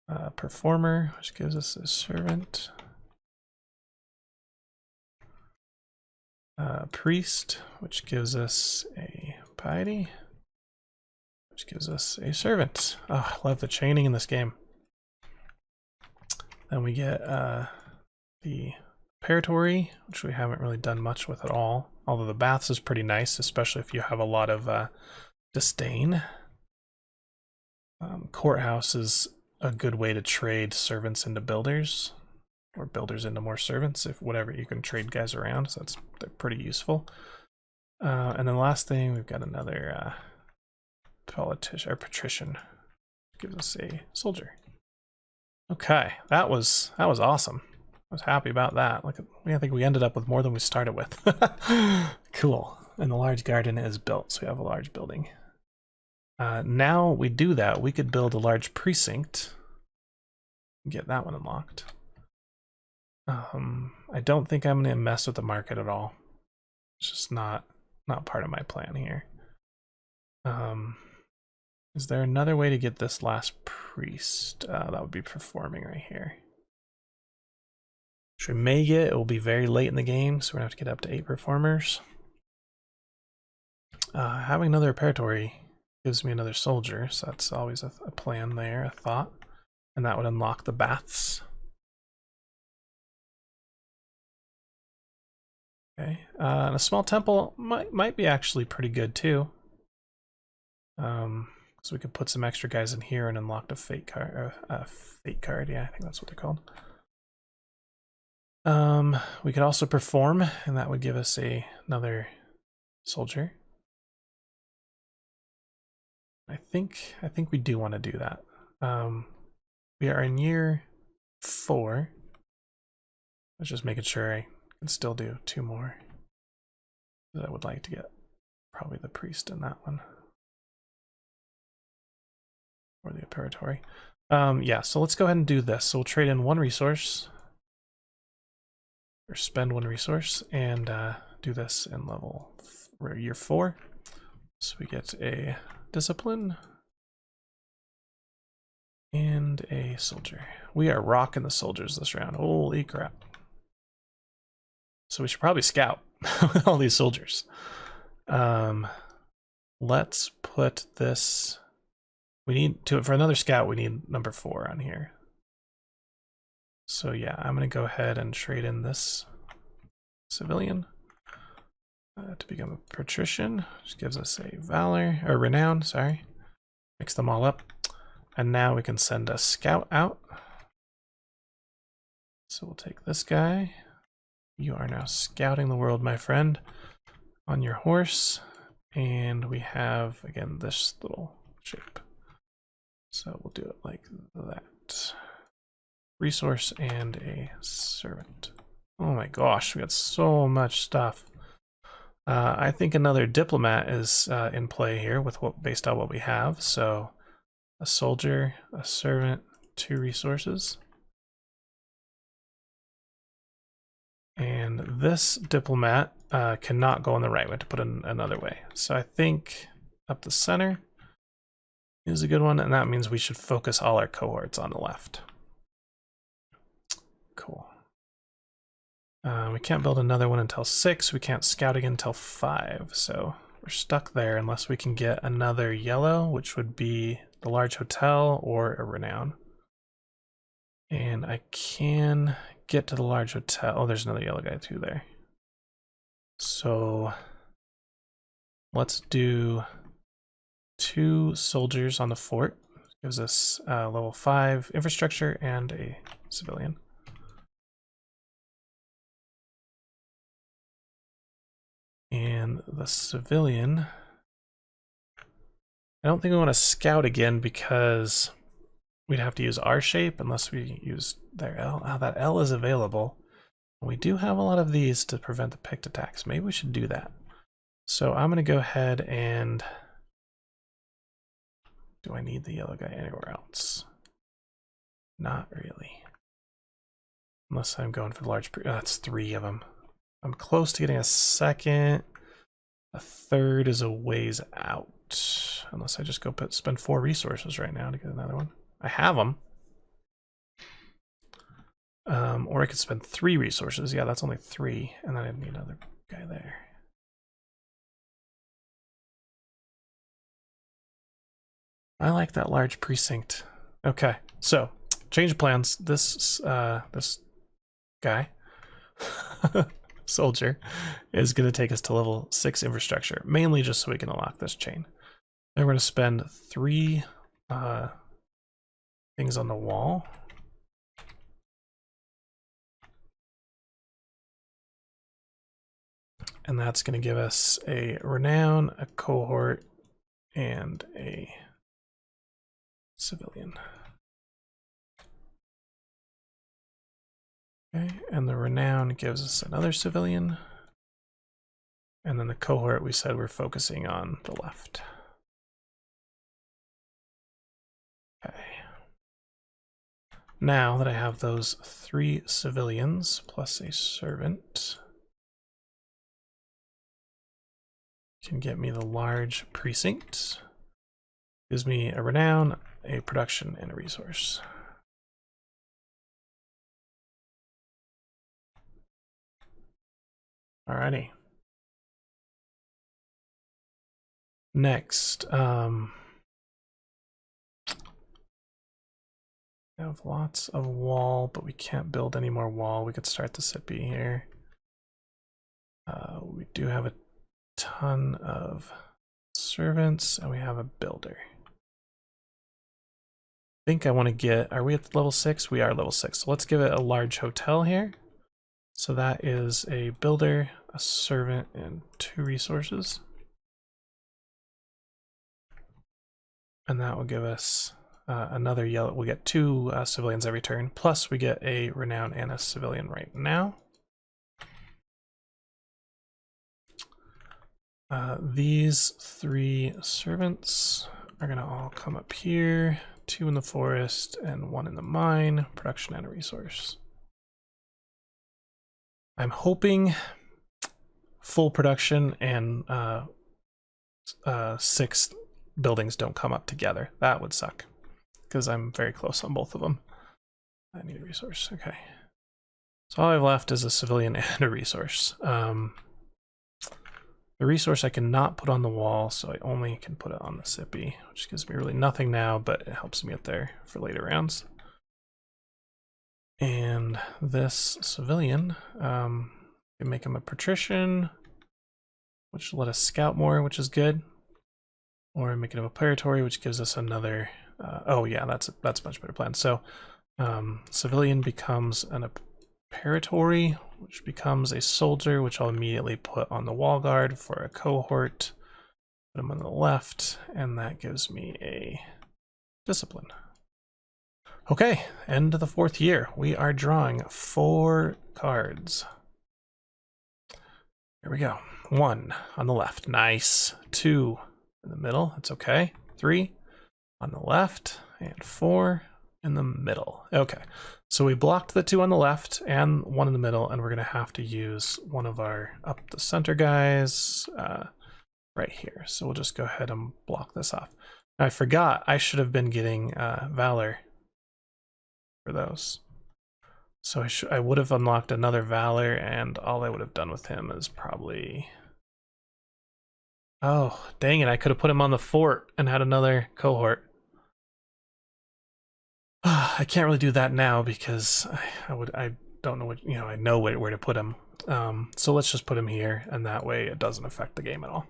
A performer, which gives us a servant. A priest, which gives us a piety, which gives us a servant. Oh, I love the chaining in this game. Then we get the preparatory, which we haven't really done much with at all. Although the baths is pretty nice, especially if you have a lot of disdain. Courthouse is a good way to trade servants into builders, or builders into more servants, if whatever, you can trade guys around, so they're pretty useful. And then the last thing, we've got another politician or patrician, gives us a soldier. Okay, that was awesome. I was happy about that. I think we ended up with more than we started with. Cool. And the large garden is built, so we have a large building. Now we do that, we could build a large precinct. Get that one unlocked. I don't think I'm going to mess with the market at all. It's just not part of my plan here. Is there another way to get this last priest? That would be performing right here. Which we may get. It will be very late in the game, so we're going to have to get up to 8 performers. Having another repertory gives me another soldier, so that's always a plan there, a thought. And that would unlock the baths. Okay, and a small temple might be actually pretty good too. So we could put some extra guys in here and unlock a fate card. Yeah, I think that's what they're called. We could also perform, and that would give us another soldier. I think we do want to do that. We are in year 4. Let's just making sure I can still do 2 more. I would like to get probably the priest in that one. Or the apparatory. Yeah, so let's go ahead and do this. So we'll trade in 1 resource. Or spend 1 resource and do this in we're year 4. So we get a discipline and a soldier. We are rocking the soldiers this round. Holy crap. So we should probably scout with all these soldiers. Let's put this, we need to, for another scout, we need number 4 on here. So yeah, I'm gonna go ahead and trade in this civilian to become a patrician. Just gives us a valor, or renown, sorry. Mix them all up. And now we can send a scout out. So we'll take this guy. You are now scouting the world, my friend, on your horse. And we have, again, this little shape. So we'll do it like that. Resource and a servant. Oh my gosh, we got so much stuff. I think another diplomat is in play here with based on what we have. So a soldier, a servant, 2 resources. And this diplomat cannot go on the right. We have to put it another way. So I think up the center is a good one, and that means we should focus all our cohorts on the left. Cool. We can't build another one until 6. We can't scout again until 5. So we're stuck there unless we can get another yellow, which would be the large hotel or a renown. And I can get to the large hotel. Oh, there's another yellow guy too there. So let's do 2 soldiers on the fort. Gives us level 5 infrastructure and a civilian. And the civilian, I don't think we want to scout again because we'd have to use our shape unless we use their L. Oh, that L is available. We do have a lot of these to prevent the picked attacks. Maybe we should do that. So I'm going to go ahead and... Do I need the yellow guy anywhere else? Not really. Unless I'm going for the large... that's 3 of them. I'm close to getting a second. A third is a ways out. Unless I just go spend 4 resources right now to get another one. I have them. Or I could spend 3 resources. Yeah, that's only 3. And then I'd need another guy there. I like that large precinct. Okay, so change of plans. This guy, soldier, is going to take us to level 6 infrastructure, mainly just so we can unlock this chain. Then we're going to spend 3 things on the wall. And that's going to give us a renown, a cohort, and a civilian. Okay, and the renown gives us another civilian. And then the cohort, we said we're focusing on the left. Okay. Now that I have those 3 civilians plus a servant, can get me the large precinct. Gives me a renown, a production, and a resource. Alrighty. Next, we have lots of wall, but we can't build any more wall. We could start the city here. We do have a ton of servants, and we have a builder. I think I want to get, are we at level 6? We are level 6. So let's give it a large hotel here. So that is a builder, a servant, and 2 resources. And that will give us another yellow. We'll get 2 civilians every turn, plus we get a renown and a civilian right now. These 3 servants are going to all come up here. 2 in the forest and 1 in the mine. Production and a resource. I'm hoping full production and 6 buildings don't come up together. That would suck, because I'm very close on both of them. I need a resource. Okay. So all I have left is a civilian and a resource. The resource I cannot put on the wall, so I only can put it on the sippy, which gives me really nothing now, but it helps me get there for later rounds. And this civilian, can make him a patrician, which will let us scout more, which is good. Or make it a preparatory, which gives us another. Oh yeah, that's a much better plan. So civilian becomes an preparatory, which becomes a soldier, which I'll immediately put on the wall guard for a cohort. Put him on the left, and that gives me a discipline. Okay, end of the 4th year. We are drawing 4 cards. Here we go. 1 on the left, nice. 2 in the middle, that's okay. 3 on the left, and 4 in the middle. Okay, so we blocked the 2 on the left and 1 in the middle, and we're gonna have to use one of our up the center guys right here. So we'll just go ahead and block this off. Now, I forgot I should have been getting Valor for those. So I would have unlocked another Valor, and all I would have done with him is probably... Oh, dang it, I could have put him on the fort and had another cohort. I can't really do that now because I don't know what, I know where to put him. So let's just put him here, and that way it doesn't affect the game at all.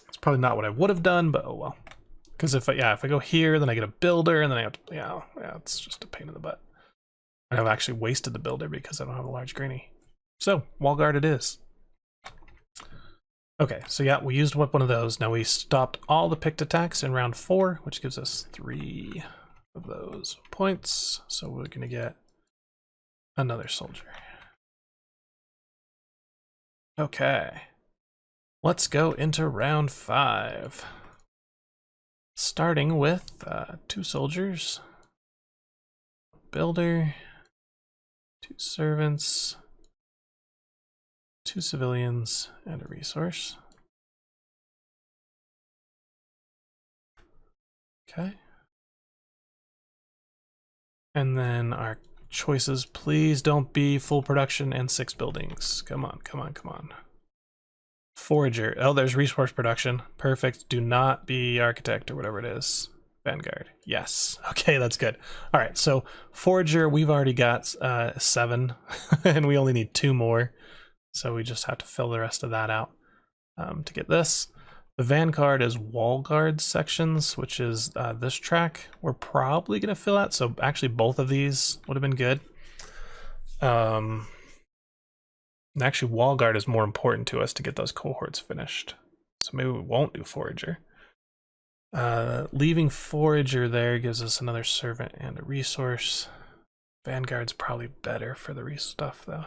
It's probably not what I would have done, but oh well. Because if I go here, then I get a builder, and then I have to, yeah, it's just a pain in the butt. And I've actually wasted the builder because I don't have a large granny. So wall guard it is. Okay, so yeah, we used one of those. Now we stopped all the picked attacks in round 4, which gives us 3 of those points. So we're gonna get another soldier. Okay, let's go into round 5. Starting with 2 soldiers, builder, 2 servants, 2 civilians, and a resource. Okay. And then our choices, please don't be full production and 6 buildings. Come on, come on, come on. Forager. Oh, there's resource production. Perfect. Do not be architect or whatever it is. Vanguard. Yes. Okay, that's good. All right, so Forager, we've already got 7, and we only need 2 more. So we just have to fill the rest of that out to get this. The Vanguard is wall guard sections, which is this track. We're probably going to fill out. So actually both of these would have been good. Actually, wall guard is more important to us to get those cohorts finished. So maybe we won't do Forager. Leaving Forager there gives us another servant and a resource. Vanguard's probably better for the stuff though.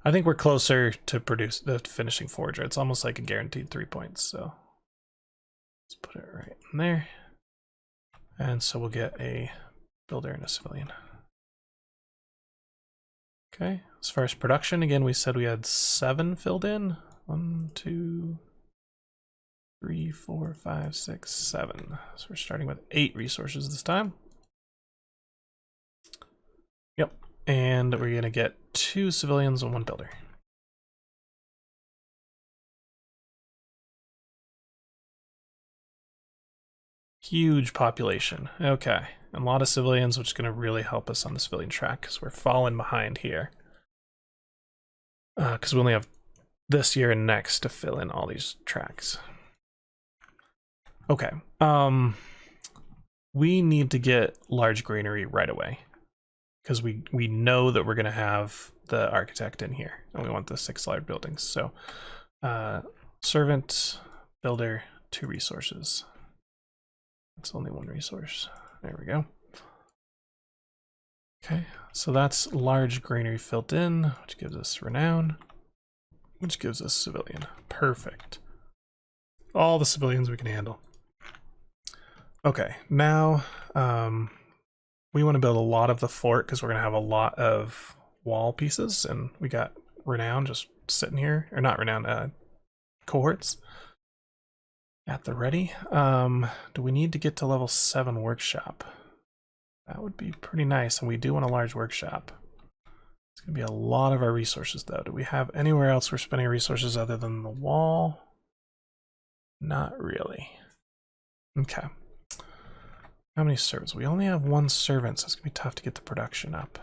I think we're closer to finishing Forager. It's almost like a guaranteed 3 points, so let's put it right in there. And so we'll get a builder and a civilian. Okay, as far as production, again, we said we had 7 filled in. 1, 2, 3, 4, 5, 6, 7. So we're starting with 8 resources this time. Yep, and we're gonna get 2 civilians and 1 builder. Huge population. Okay, and a lot of civilians, which is going to really help us on the civilian track because we're falling behind here. Because we only have this year and next to fill in all these tracks. Okay, we need to get large granary right away because we know that we're going to have the architect in here, and we want the 6 large buildings. So servant, builder, 2 resources. That's only 1 resource. There we go. Okay, so that's large granary filled in, which gives us renown, which gives us civilian. Perfect. All the civilians we can handle. Okay, now we want to build a lot of the fort because we're going to have a lot of wall pieces, and we got renown just sitting here, or not renown, cohorts at the ready. Do we need to get to level 7 workshop? That would be pretty nice, and we do want a large workshop. It's going to be a lot of our resources, though. Do we have anywhere else we're spending resources other than the wall? Not really. Okay. How many servants? We only have 1 servant, so it's going to be tough to get the production up.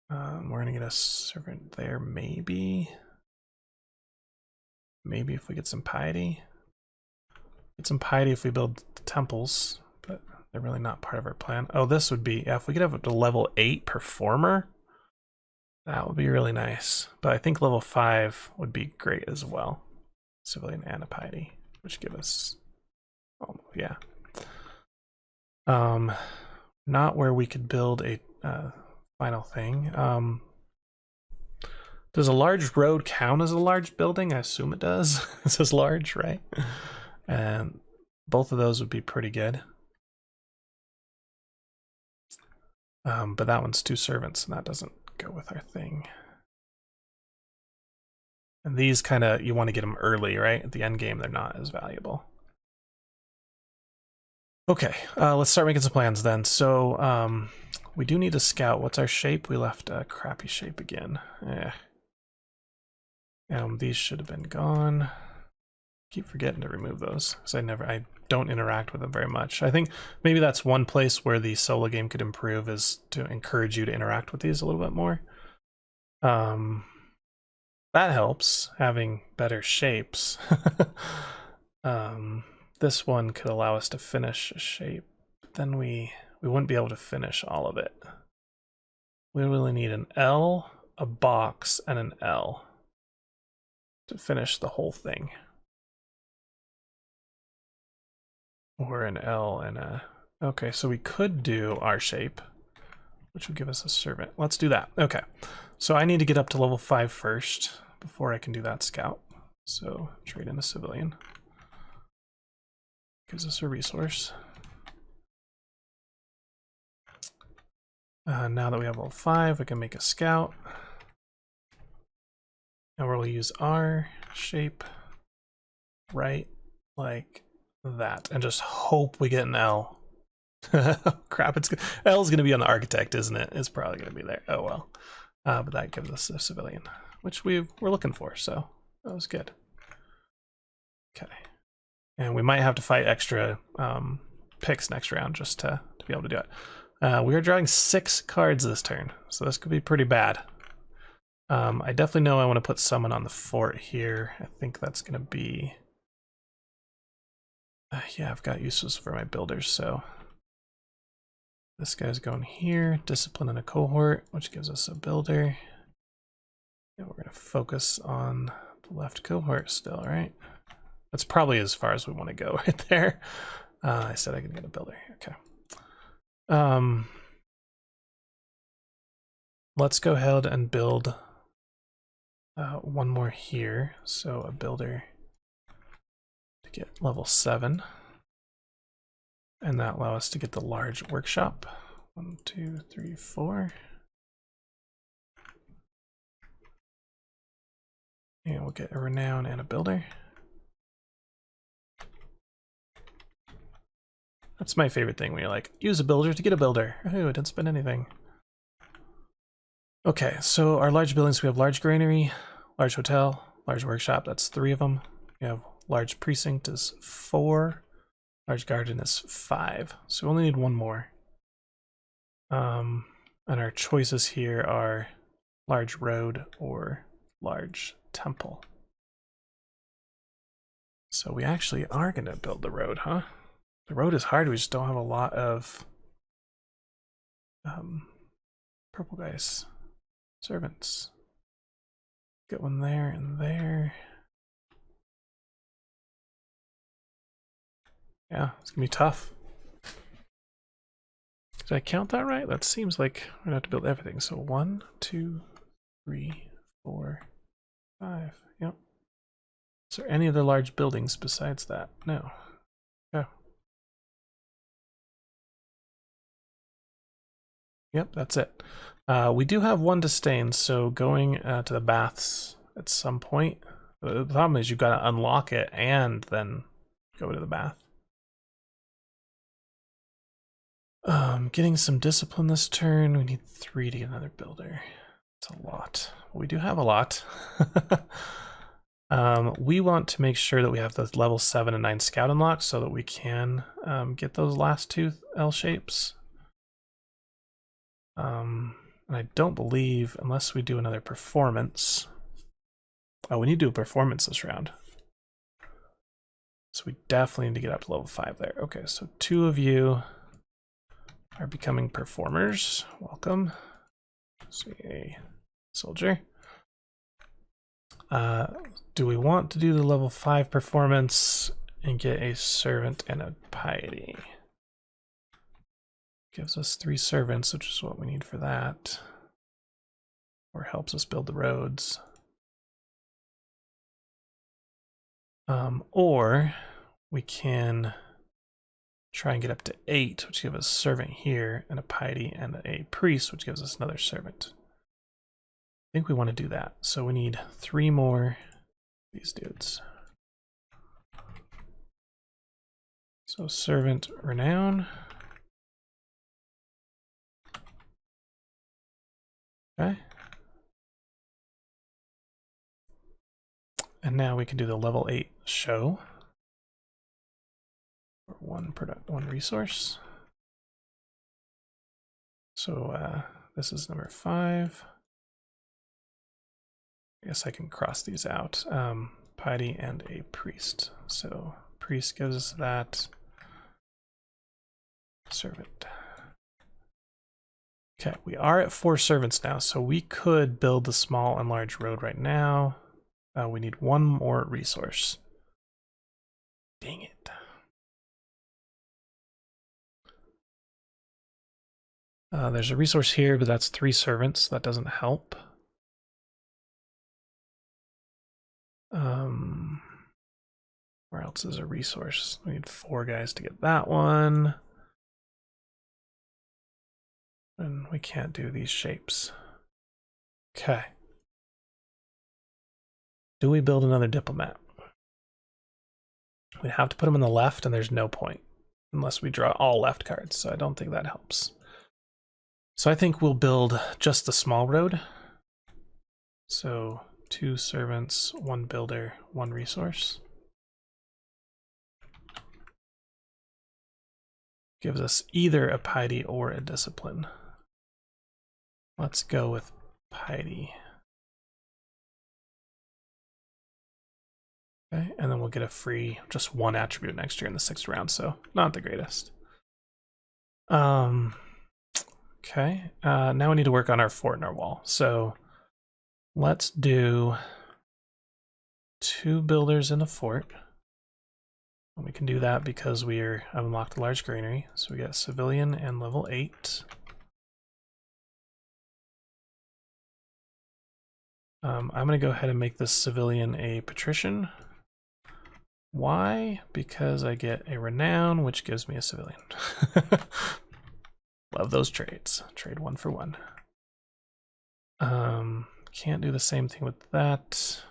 We're going to get a servant there, maybe. Maybe if we get some piety. Get some piety if we build the temples, but they're really not part of our plan. Oh, this would be, yeah, if we could have a level 8 performer, that would be really nice. But I think level 5 would be great as well. Civilian and a piety, which give us, oh, yeah. Not where we could build a final thing. Does a large road count as a large building? I assume it does. It says large, right? And both of those would be pretty good. But that one's 2 servants, and that doesn't go with our thing. And these kind of, you want to get them early, right? At the end game, they're not as valuable. Okay, let's start making some plans then. So we do need to scout. What's our shape? We left a crappy shape again. These should have been gone. Keep forgetting to remove those because I don't interact with them very much. I think maybe that's one place where the solo game could improve, is to encourage you to interact with these a little bit more. That helps, having better shapes. This one could allow us to finish a shape, but then we wouldn't be able to finish all of it. We really need an L, a box, and an L to finish the whole thing. Or an L and a... Okay, so we could do our shape, which would give us a servant. Let's do that. Okay, so I need to get up to level 5 first before I can do that scout. So trade in a civilian. Gives us a resource. Now that we have level 5, we can make a scout. And we'll use our shape right like that, and just hope we get an L. Crap, L's gonna be on the architect, isn't it? It's probably gonna be there. Oh well. But that gives us a civilian, which we're looking for, so that was good. Okay. And we might have to fight extra picks next round just to be able to do it. We are drawing 6 cards this turn, so this could be pretty bad. I definitely know I want to put someone on the fort here. I think that's going to be... yeah, I've got uses for my builders, so... This guy's going here, discipline and a cohort, which gives us a builder. And we're going to focus on the left cohort still, right? That's probably as far as we want to go right there. I said I could get a builder. Okay. Let's go ahead and build one more here. So a builder to get level 7. And that allows us to get the large workshop. 1, 2, 3, 4. And we'll get a renown and a builder. That's my favorite thing when you're like, use a builder to get a builder. Oh, I didn't spend anything. Okay, so our large buildings, we have large granary, large hotel, large workshop, that's 3 of them. We have large precinct is 4, large garden is 5. So we only need 1 more. And our choices here are large road or large temple. So we actually are gonna build the road, huh? The road is hard, we just don't have a lot of Purple guys. Servants. Get one there and there. Yeah, it's gonna be tough. Did I count that right? That seems like we're gonna have to build everything. So 1, 2, 3, 4, 5. Yep. Is there any other large buildings besides that? No. Oh. Yep, that's it. We do have one to stain, so going to the baths at some point. The problem is you've got to unlock it and then go to the bath. Getting some discipline this turn. We need 3 to get another builder. It's a lot. We do have a lot. We want to make sure that we have the level 7 and 9 scout unlocked so that we can get those last 2 L shapes. And I don't believe, unless we do another performance. Oh, we need to do a performance this round. So we definitely need to get up to level 5 there. Okay, so 2 of you are becoming performers. Welcome. See a soldier. Do we want to do the level 5 performance and get a servant and a piety? Gives us 3 servants, which is what we need for that. Or helps us build the roads. Or we can try and get up to 8, which gives us a servant here, and a piety, and a priest, which gives us another servant. I think we want to do that. So we need 3 more of these dudes. So servant renown. Okay. And now we can do the level 8 show. One resource. So this is number 5. I guess I can cross these out. Piety and a priest. So priest gives us that. Servant. Okay, we are at 4 servants now, so we could build the small and large road right now. We need 1 more resource. Dang it. There's a resource here, but that's 3 servants. That doesn't help. Where else is a resource? We need 4 guys to get that one. And we can't do these shapes. Okay. Do we build another diplomat? We'd have to put him on the left, and there's no point unless we draw all left cards, so I don't think that helps. So I think we'll build just the small road. So 2 servants, 1 builder, 1 resource. Gives us either a piety or a discipline. Let's go with piety. Okay, and then we'll get a free, just 1 attribute next year in the 6th round, so not the greatest. Okay, now we need to work on our fort and our wall. So let's do 2 builders in a fort. And we can do that because we've unlocked a large granary. So we got civilian and level 8. I'm going to go ahead and make this civilian a patrician. Why? Because I get a renown, which gives me a civilian. Love those trades. Trade 1 for 1. Can't do the same thing with that.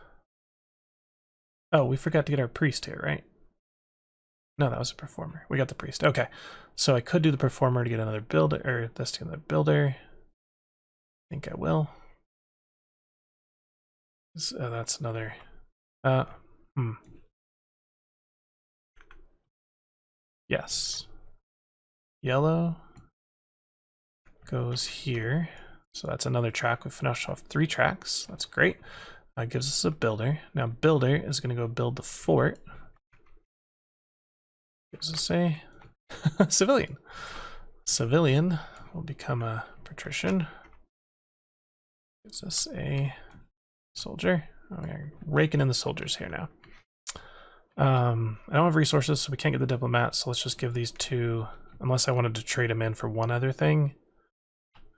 Oh, we forgot to get our priest here, right? No, that was a performer. We got the priest. Okay, so I could do the performer to get another builder, or this to get another builder. I think I will. That's another. Yes. Yellow goes here. So that's another track. We finished off 3 tracks. That's great. That gives us a builder. Now builder is going to go build the fort. Gives us a civilian. Civilian will become a patrician. Is this a soldier? Oh, we're raking in the soldiers here now. I don't have resources, so we can't get the diplomat, so let's just give these two, unless I wanted to trade them in for one other thing.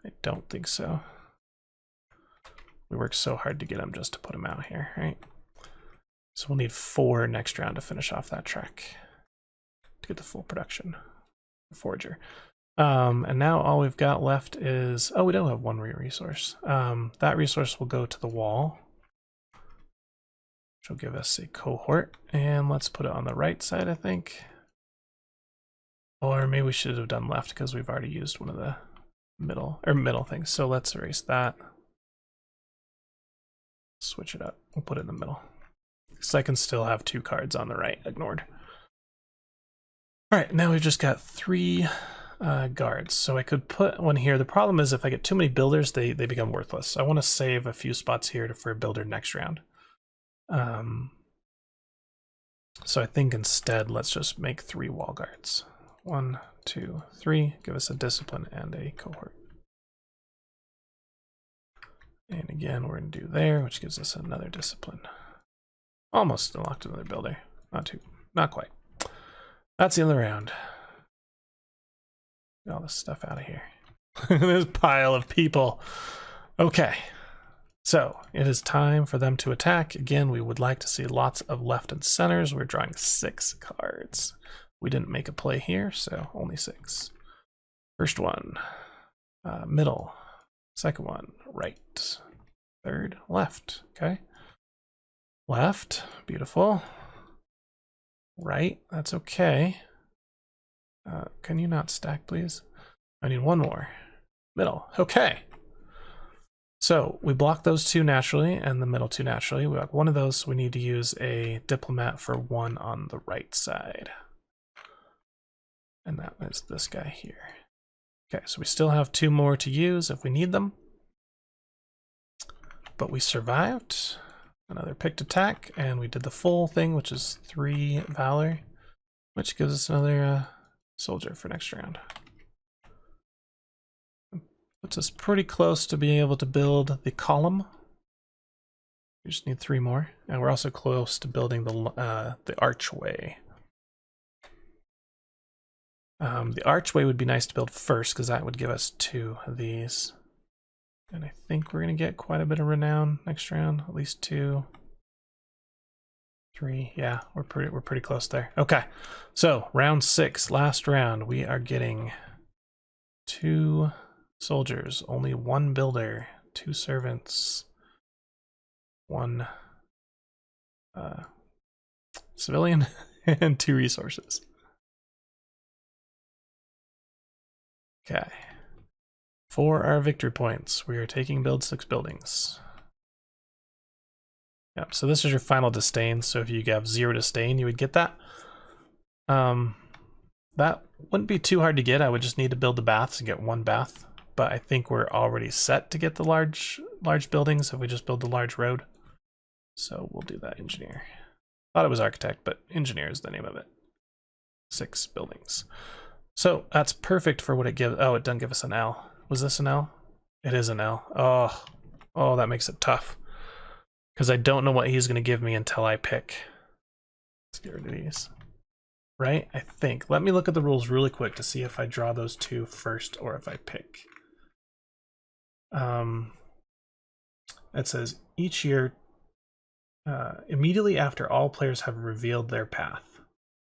I don't think so. We worked so hard to get them just to put them out here, right? So we'll need 4 next round to finish off that trek to get the full production. Forger. And now all we've got left is, oh, we don't have one resource. That resource will go to the wall, which will give us a cohort, and let's put it on the right side, I think. Or maybe we should have done left because we've already used one of the middle things. So let's erase that. Switch it up. We'll put it in the middle. Because I can still have 2 cards on the right ignored. All right, now we've just got 3 guards. So I could put one here. The problem is if I get too many builders, they become worthless. So I want to save a few spots here for a builder next round. So I think instead, let's just make 3 wall guards. 1, 2, 3. Give us a discipline and a cohort. And again, we're going to do there, which gives us another discipline. Almost unlocked another builder. Not quite. That's the other round. Get all this stuff out of here. This pile of people. Okay. So it is time for them to attack. Again, we would like to see lots of left and centers. We're drawing 6 cards. We didn't make a play here, so only 6. First one, middle. Second one, right. Third, left. Okay. Left, beautiful. Right, that's okay. Can you not stack, please? I need one more. Middle, okay. So we block those 2 naturally and the middle 2 naturally. We block one of those, so we need to use a diplomat for 1 on the right side. And that is this guy here. Okay, so we still have 2 more to use if we need them. But we survived. Another picked attack, and we did the full thing, which is 3 valor, which gives us another soldier for next round. Puts us pretty close to being able to build the column. We just need 3 more, and we're also close to building the archway. The archway would be nice to build first because that would give us 2 of these. And I think we're going to get quite a bit of renown next round, at least 2, 3. Yeah, we're pretty close there. Okay, so round 6, last round, we are getting 2 soldiers, only 1 builder, 2 servants, 1 civilian, and 2 resources. Okay. For our victory points, we are taking build 6 buildings. Yep, so this is your final disdain. So if you have 0 disdain, you would get that. That wouldn't be too hard to get. I would just need to build the baths and get 1 bath. But I think we're already set to get the large buildings if we just build the large road. So we'll do that engineer. Thought it was architect, but engineer is the name of it. 6 buildings. So that's perfect for what it gives. Oh, it doesn't give us an L. Was this an L? It is an L. Oh, that makes it tough. Because I don't know what he's going to give me until I pick. Let's get rid of these. Right? I think. Let me look at the rules really quick to see if I draw those 2 first or if I pick. It says each year, immediately after all players have revealed their path.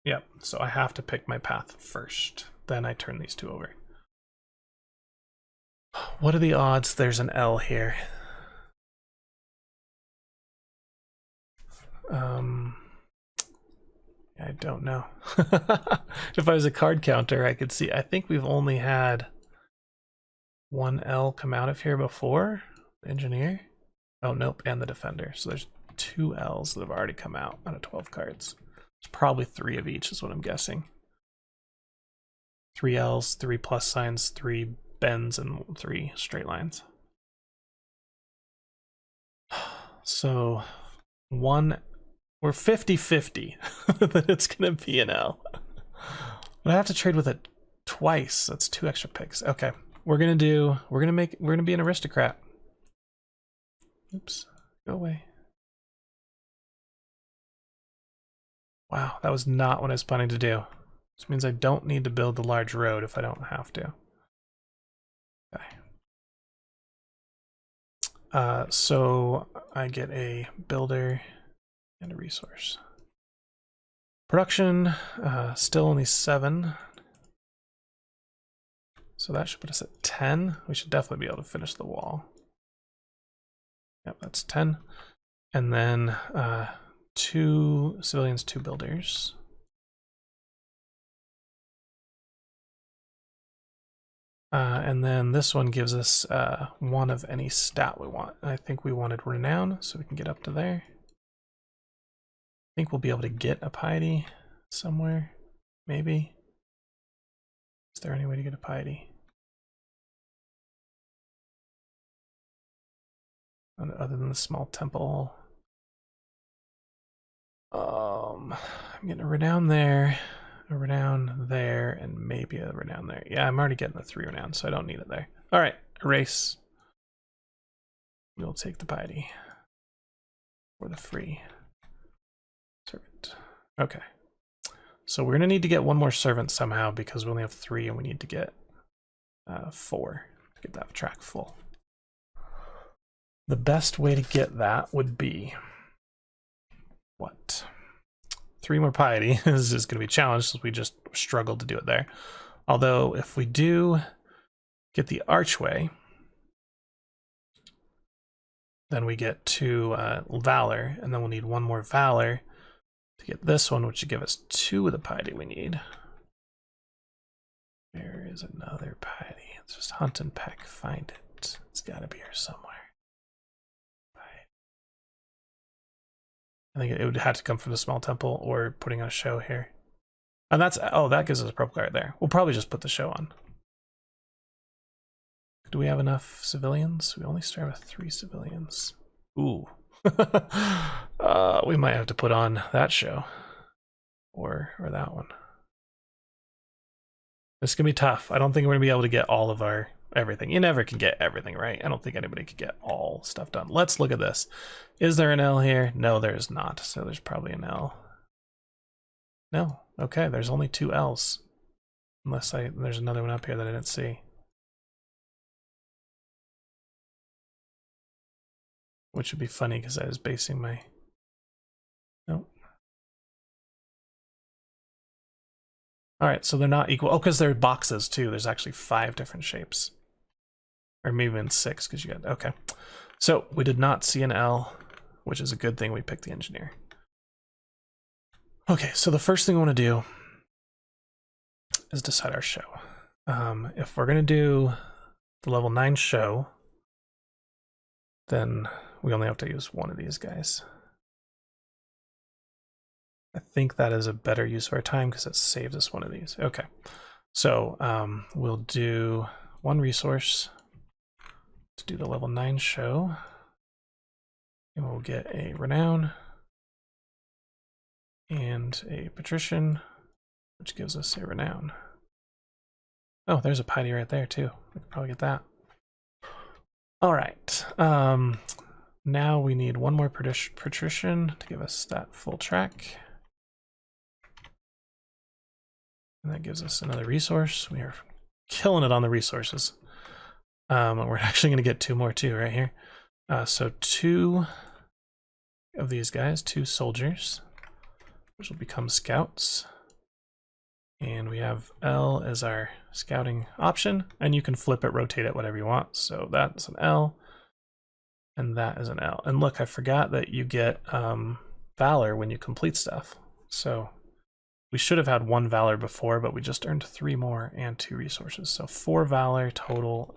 Yep, so I have to pick my path first. Then I turn these 2 over. What are the odds there's an L here? I don't know. If I was a card counter, I could see. I think we've only had 1 L come out of here before. Engineer. Oh, nope, and the defender. So there's 2 L's that have already come out of 12 cards. It's probably 3 of each is what I'm guessing. 3 L's, 3 plus signs, 3 bends, and 3 straight lines. So we're 50-50 that it's gonna be an L. But I have to trade with it twice. That's 2 extra picks. Okay. We're gonna be an aristocrat. Oops, go away. Wow, that was not what I was planning to do. This means I don't need to build the large road if I don't have to. Okay. So I get a builder and a resource. Production, still only 7. So that should put us at 10. We should definitely be able to finish the wall. Yep, that's 10. And then 2 civilians, 2 builders. And then this one gives us 1 of any stat we want. I think we wanted renown, so we can get up to there. I think we'll be able to get a piety somewhere, maybe. Is there any way to get a piety? Other than the small temple. I'm getting a renown there, a renown there, and maybe a renown there. Yeah, I'm already getting the 3 renown, so I don't need it there. All right, erase. We'll take the piety for the free servant. Okay. So we're gonna need to get 1 more servant somehow because we only have 3 and we need to get 4 to get that track full. The best way to get that would be what? 3 more piety. This is gonna be a challenge since we just struggled to do it there. Although if we do get the archway, then we get 2 valor, and then we'll need 1 more valor to get this one, which should give us 2 of the piety we need. There is another piety. Let's just hunt and peck, find it. It's gotta be here somewhere. I think it would have to come from the small temple or putting on a show here. And that's, oh, that gives us a purple card there. We'll probably just put the show on. Do we have enough civilians? We only start with 3 civilians. Ooh. We might have to put on that show. Or that one. This is going to be tough. I don't think we're going to be able to get all of our everything. You never can get everything, right? I don't think anybody could get all stuff done. Let's look at this. Is there an L here? No, there is not. So there's probably an L. No. Okay, there's only 2 L's. Unless there's another one up here that I didn't see. Which would be funny because I was basing my... Nope. Alright, so they're not equal. Oh, because they're boxes too. There's actually 5 different shapes. Or maybe even 6 because you got... Okay. So we did not see an L, which is a good thing we picked the engineer. Okay, so the first thing I want to do is decide our show. If we're going to do the level 9 show, then we only have to use 1 of these guys. I think that is a better use of our time because it saves us 1 of these. Okay, so we'll do 1 resource to do the level 9 show, and we'll get a renown and a patrician, which gives us a renown. Oh, there's a piety right there too. We can probably get that. All right. Now we need 1 more patrician to give us that full track. And that gives us another resource. We are killing it on the resources. We're actually going to get 2 more too right here. So 2 of these guys, 2 soldiers, which will become scouts. And we have L as our scouting option, and you can flip it, rotate it, whatever you want. So that's an L, and that is an L. And look, I forgot that you get Valor when you complete stuff. So we should have had 1 Valor before, but we just earned 3 more and 2 resources. So 4 Valor total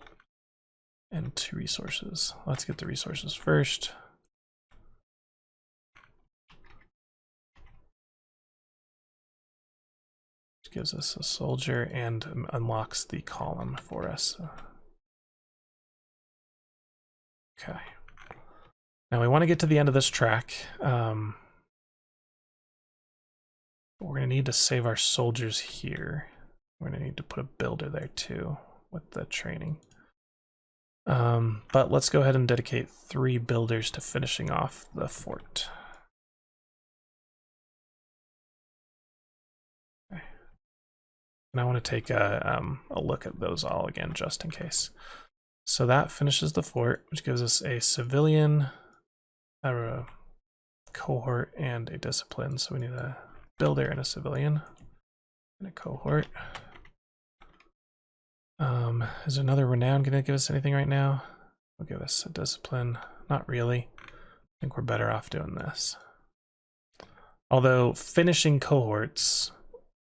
and 2 resources. Let's get the resources first. Gives us a soldier and unlocks the column for us. Okay. Now we want to get to the end of this track. We're going to need to save our soldiers here. We're going to need to put a builder there too with the training. But let's go ahead and dedicate 3 builders to finishing off the fort. Okay. And I want to take a look at those all again, just in case. So that finishes the fort, which gives us a civilian, a cohort, and a discipline. So we need a builder and a civilian and a cohort. Is another renown going to give us anything right now? Will give us a discipline. Not really. I think we're better off doing this. Although finishing cohorts,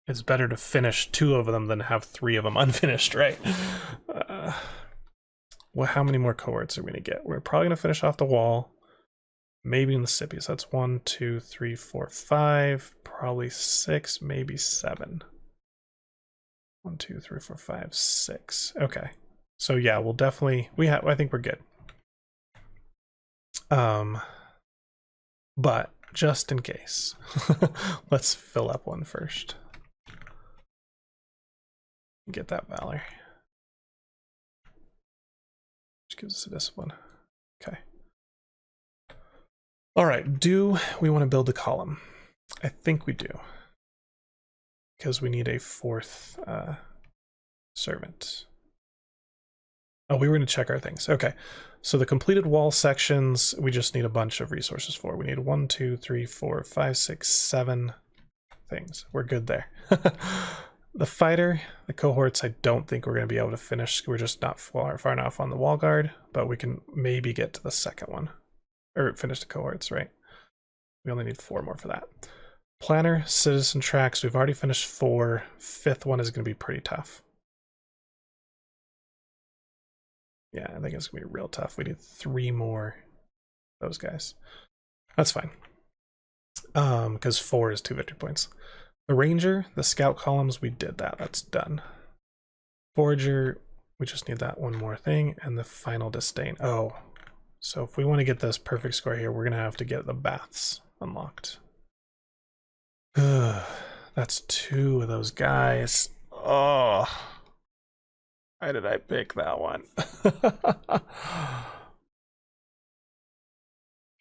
it's better to finish 2 of them than have 3 of them unfinished, right? Well, how many more cohorts are we going to get? We're probably going to finish off the wall. Maybe in the city. So that's 1, 2, 3, 4, 5. Probably 6, maybe 7. 1, 2, 3, 4, 5, 6. Okay. So yeah, we'll definitely, I think we're good. But just in case, let's fill up one first. Get that valor. Which gives us a discipline. Okay. All right, do we want to build a column? I think we do. Because we need a 4th servant. Oh, we were going to check our things. Okay, so the completed wall sections, we just need a bunch of resources for. We need 1, 2, 3, 4, 5, 6, 7 things. We're good there. The fighter, the cohorts, I don't think we're going to be able to finish. We're just not far enough on the wall guard, but we can maybe get to the second one. Or finish the cohorts, right? We only need 4 more for that. Planner, citizen tracks, we've already finished 4. 5th one is going to be pretty tough. Yeah, I think it's going to be real tough. We need 3 more of those guys. That's fine. Because 4 is 2 victory points. The ranger, the scout columns, we did that. That's done. Forager, we just need that one more thing. And the final disdain. Oh, so if we want to get this perfect score here, we're going to have to get the baths unlocked. That's 2 of those guys. Oh, why did I pick that one? I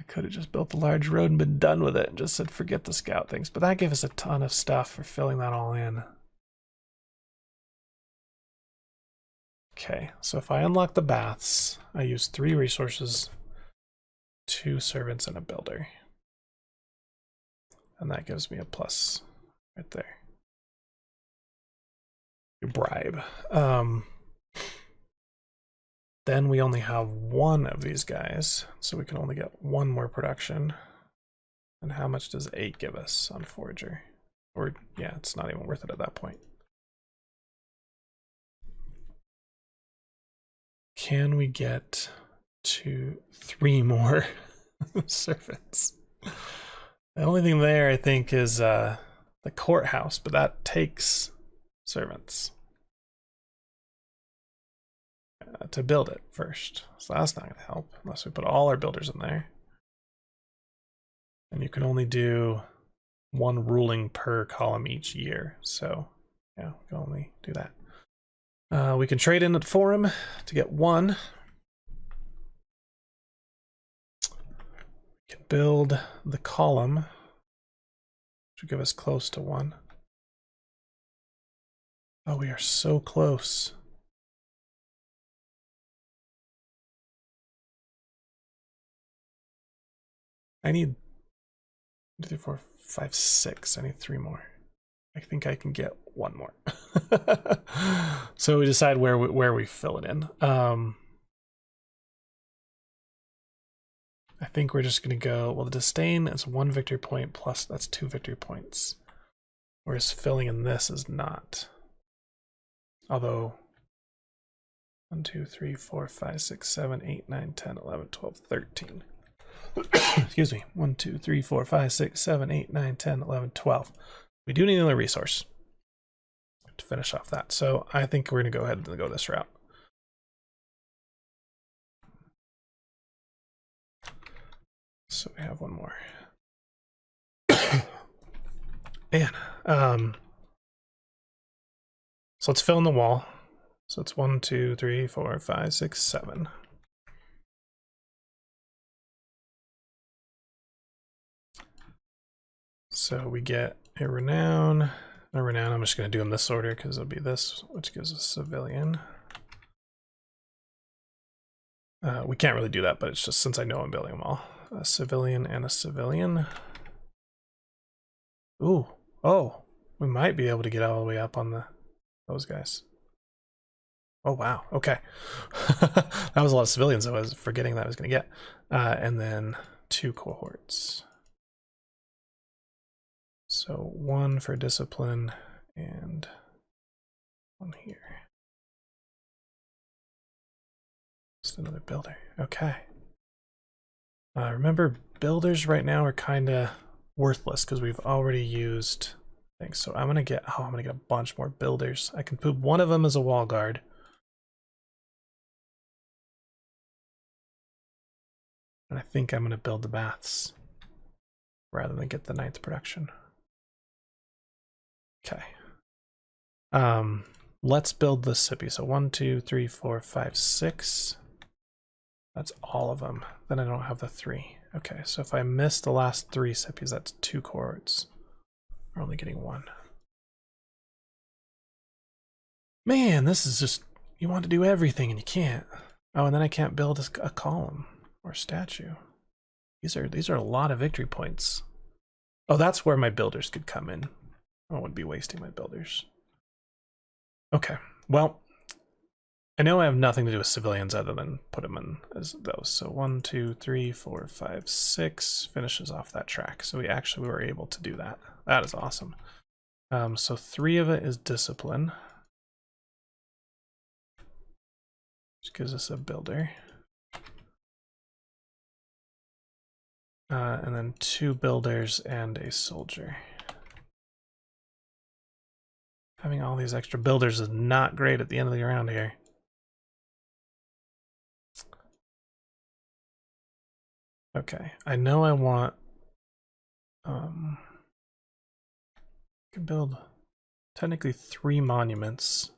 could have just built the large road and been done with it and just said forget the scout things, but that gave us a ton of stuff for filling that all in. Okay, so if I unlock the baths, I use 3 resources, 2 servants, and a builder. And that gives me a plus right there. Bribe. Then we only have 1 of these guys, so we can only get 1 more production. And how much does 8 give us on Forager? Or, yeah, it's not even worth it at that point. Can we get 3 more servants? The only thing there, I think, is the courthouse, but that takes servants to build it first. So that's not going to help unless we put all our builders in there. And you can only do 1 ruling per column each year. So yeah, we can only do that. We can trade in it for him to get 1. We can build the column, which will give us close to 1. Oh, we are so close. I need 2, 3, 4, 5, 6. I need 3 more. I think I can get 1 more. So we decide where we fill it in. I think we're just going to go, well, the disdain is 1 victory point plus that's 2 victory points. Whereas filling in this is not. Although 1, 2, 3, 4, 5, 6, 7, 8, 9, 10, 11, 12, 13. Excuse me. 1, 2, 3, 4, 5, 6, 7, 8, 9, 10, 11, 12. We do need another resource to finish off that. So I think we're going to go ahead and go this route. So we have 1 more. Man. So let's fill in the wall. So it's 1, 2, 3, 4, 5, 6, 7. So we get a renown. A renown, I'm just going to do them this order because it'll be this, which gives us civilian. We can't really do that, but it's just since I know I'm building them all. A civilian and a civilian. Ooh, oh, we might be able to get all the way up on those guys. Oh, wow, okay. That was a lot of civilians I was forgetting that I was going to get. And then 2 cohorts. So 1 for discipline and 1 here. Just another builder. Okay. Remember, builders right now are kind of worthless because we've already used things. So I'm gonna get a bunch more builders. I can put one of them as a wall guard. And I think I'm gonna build the baths rather than get the 9th production. Okay. Let's build the sippy. So 1, 2, 3, 4, 5, 6. That's all of them. Then I don't have the 3. Okay, so if I miss the last 3 sippies, that's 2 cohorts. We're only getting 1. Man, this is just, you want to do everything and you can't. Oh, and then I can't build a column or statue. These are a lot of victory points. Oh, that's where my builders could come in. I wouldn't be wasting my builders. Okay, well, I know I have nothing to do with civilians other than put them in as those. So 1, 2, 3, 4, 5, 6 finishes off that track. So we actually were able to do that. That is awesome. So 3 of it is discipline, which gives us a builder. And then 2 builders and a soldier. Having all these extra builders is not great at the end of the round here. Okay, I know I want I can build technically 3 monuments.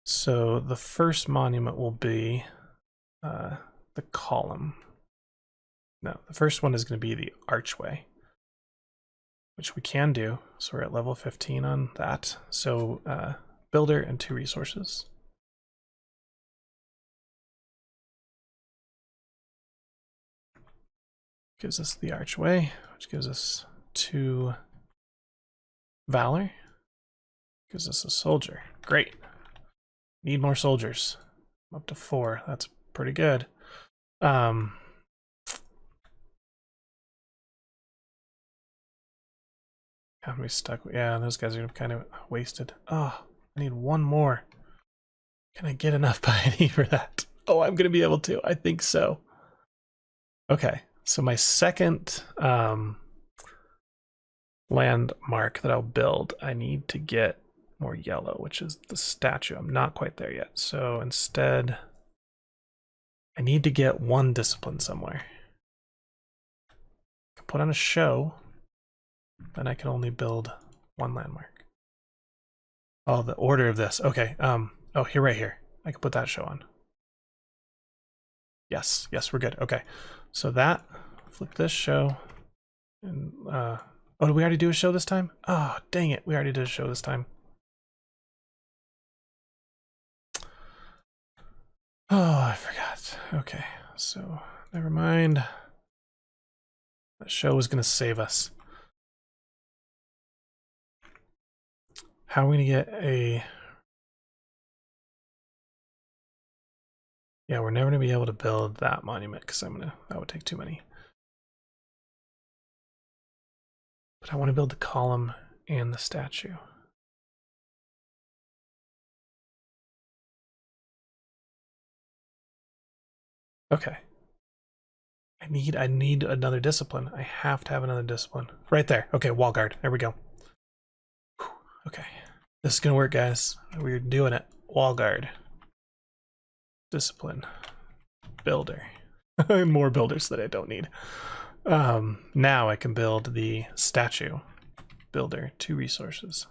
So the first monument will be the column. No, the first one is going to be the archway, which we can do. So we're at level 15 on that. So builder and 2 resources. Gives us the archway, which gives us 2 valor. Gives us a soldier. Great. Need more soldiers. I'm up to 4. That's pretty good. Have me stuck. Yeah, those guys are kind of wasted. Oh, I need 1 more. Can I get enough piety for that? Oh, I'm gonna be able to. I think so. Okay, so my second landmark that I'll build, I need to get more yellow, which is the statue. I'm not quite there yet. So instead, I need to get 1 discipline somewhere. I can put on a show, then I can only build 1 landmark. Oh, the order of this. Okay. Oh, here, right here. I can put that show on. Yes, we're good. Okay. So that, flip this show. And oh, did we already do a show this time? Oh, dang it. We already did a show this time. Oh, I forgot. Okay. So never mind. That show was going to save us. How are we going to get a... Yeah, we're never going to be able to build that monument because that would take too many. But I want to build the column and the statue. Okay. I need another discipline. I have to have another discipline. Right there. Okay, wall guard. There we go. Whew. Okay. This is gonna work, guys. We're doing it. Wall guard. Discipline. Builder. More builders that I don't need. Now I can build the statue. Builder, 2 resources.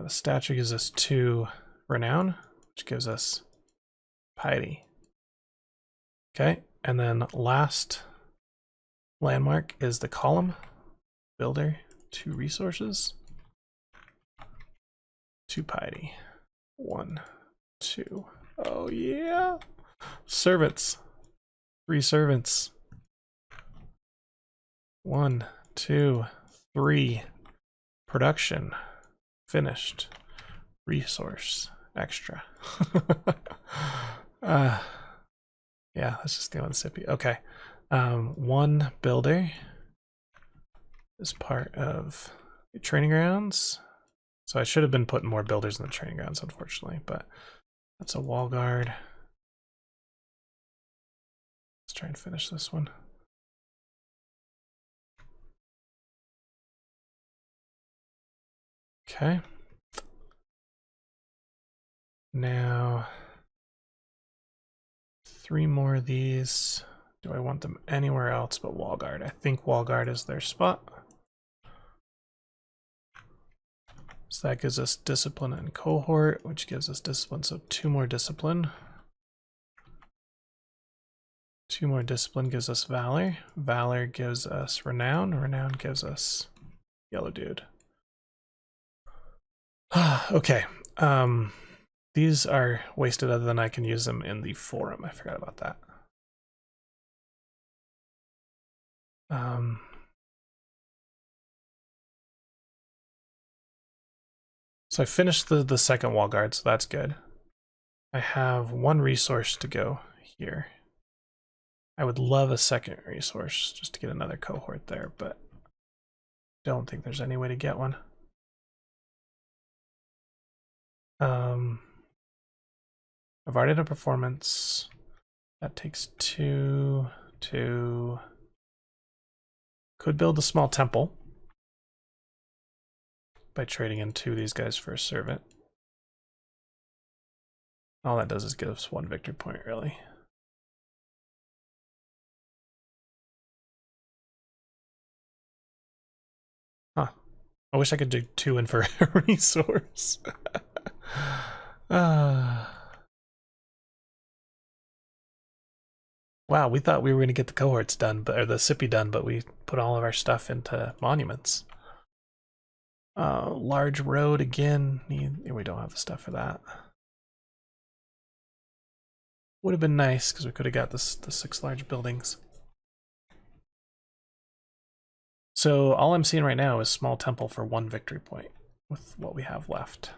the statue gives us 2 renown, which gives us piety. Okay, and then last landmark is the column. Builder, 2 resources, 2 piety. 1, 2. Oh yeah! Servants. 3 servants. 1, 2, 3. Production. Finished. Resource. Extra. Yeah, let's just go on Sippy. Okay. 1 builder is part of the training grounds. So I should have been putting more builders in the training grounds, unfortunately, but that's a wall guard. Let's try and finish this one. Okay. Now, 3 more of these. Do I want them anywhere else but wall guard? I think wall guard is their spot. So that gives us discipline and cohort, which gives us discipline. So 2 more discipline. 2 more discipline gives us valor. Valor gives us renown. Renown gives us yellow dude. Okay. These are wasted other than I can use them in the forum. I forgot about that. So I finished the second wall guard, so that's good. I have 1 resource to go here. I would love a second resource just to get another cohort there, but don't think there's any way to get one. I've already done a performance. That takes 2, 2. Could build a small temple by trading in 2 of these guys for a servant. All that does is give us 1 victory point, really. Huh. I wish I could do 2 in for a resource. Wow, we thought we were going to get the cohorts done, or the Sippy done, but we put all of our stuff into monuments. Large road again. We don't have the stuff for that. Would have been nice because we could have got the 6 large buildings. So all I'm seeing right now is small temple for 1 victory point with what we have left.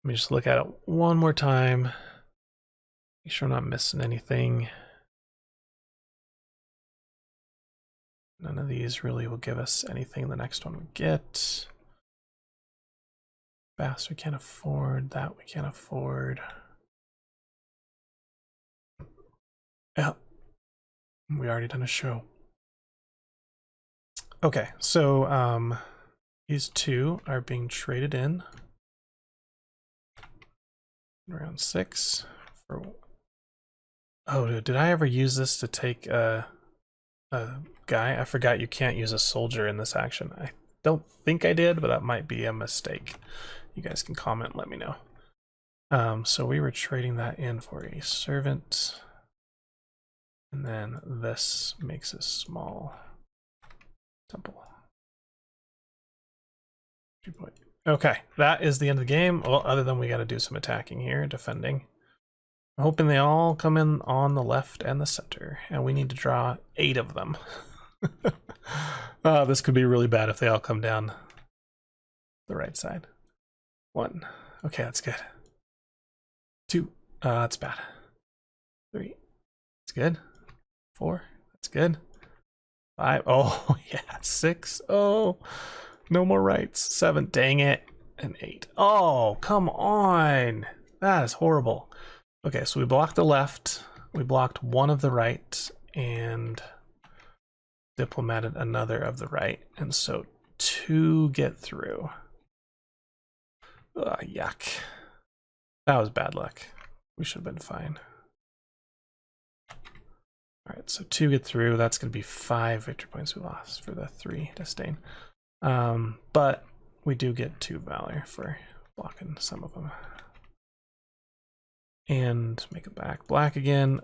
Let me just look at it one more time. Make sure I'm not missing anything. None of these really will give us anything the next one we get. Fast we can't afford, that we can't afford. Yeah, we already done a show. Okay, so these 2 are being traded in. Round 6 for. Oh, did I ever use this to take a guy? I forgot you can't use a soldier in this action. I don't think I did, but that might be a mistake. You guys can comment and let me know. So we were trading that in for a servant. And then this makes a small temple. Okay, that is the end of the game. Well, other than we got to do some attacking here, defending. I'm hoping they all come in on the left and the center, and we need to draw 8 of them. This could be really bad if they all come down the right side. 1. Okay, that's good. 2. That's bad. 3. That's good. 4. That's good. 5. Oh, yeah. 6. Oh, no more rights. 7. Dang it. And 8. Oh, come on. That is horrible. Okay, so we blocked the left. We blocked 1 of the right and diplomated another of the right. And so 2 get through. Ugh, yuck. That was bad luck. We should have been fine. All right, so 2 get through. That's going to be 5 victory points we lost for the 3 disdain. But we do get 2 valor for blocking some of them. And make it back black again.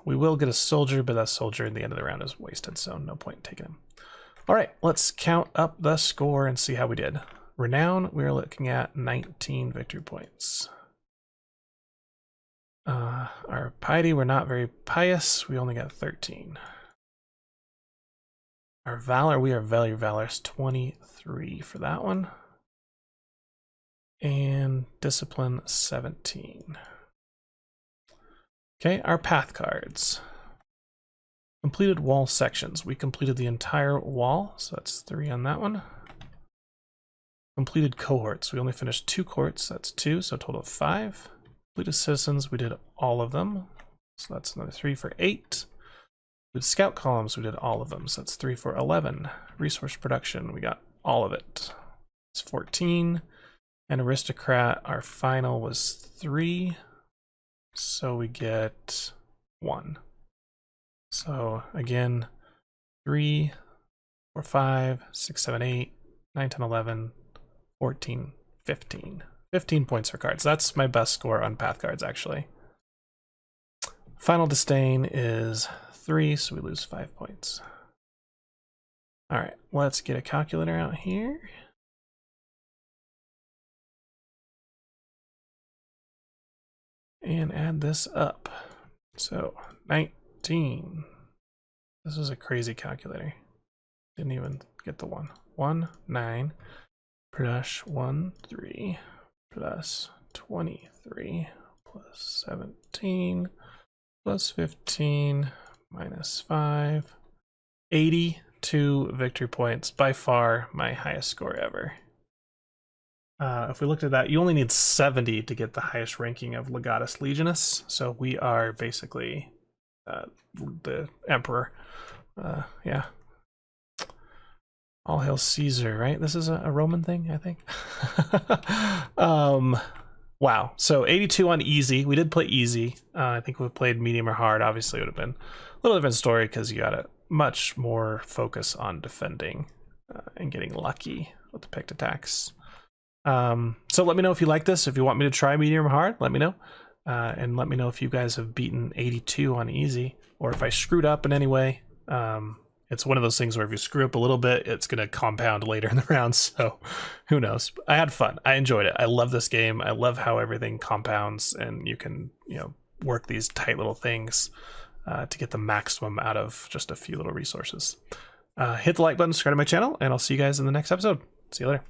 We will get a soldier, but that soldier in the end of the round is wasted, so no point in taking him. All right, let's count up the score and see how we did. Renown, we're looking at 19 victory points. Our piety, we're not very pious. We only got 13. Our valor, we are very valorous, 23 for that one. And discipline, 17. Okay, our path cards. Completed wall sections. We completed the entire wall, so that's 3 on that one. Completed cohorts. We only finished 2 cohorts, that's 2, so a total of 5. Completed citizens, we did all of them, so that's another 3 for 8. With scout columns, we did all of them, so that's 3 for 11. Resource production, we got all of it. It's 14. And aristocrat, our final was 3. So we get 1. So again, 3, 4, 5, 6, 7, 8, 9, 10, 11, 14, 15. 15 points for cards. That's my best score on path cards, actually. Final disdain is 3, so we lose 5 points. All right, let's get a calculator out here. And add this up. So 19. This is a crazy calculator. Didn't even get the 1. 1, 9 plus 1, 3 plus 23 plus 17 plus 15 minus 5. 82 victory points. By far my highest score ever. If we looked at that, you only need 70 to get the highest ranking of Legatus Legionis. So we are basically the Emperor. Yeah. All hail Caesar, right? This is a Roman thing, I think. Wow. So 82 on easy. We did play easy. I think if we played medium or hard, obviously it would have been a little different story because you got a much more focus on defending and getting lucky with the picked attacks. So let me know if you like this. If you want me to try medium or hard, let me know. And let me know if you guys have beaten 82 on easy, or if I screwed up in any way. It's one of those things where if you screw up a little bit, it's going to compound later in the round. So who knows? I had fun. I enjoyed it. I love this game. I love how everything compounds and you can, work these tight little things to get the maximum out of just a few little resources. Hit the like button, subscribe to my channel, and I'll see you guys in the next episode. See you later.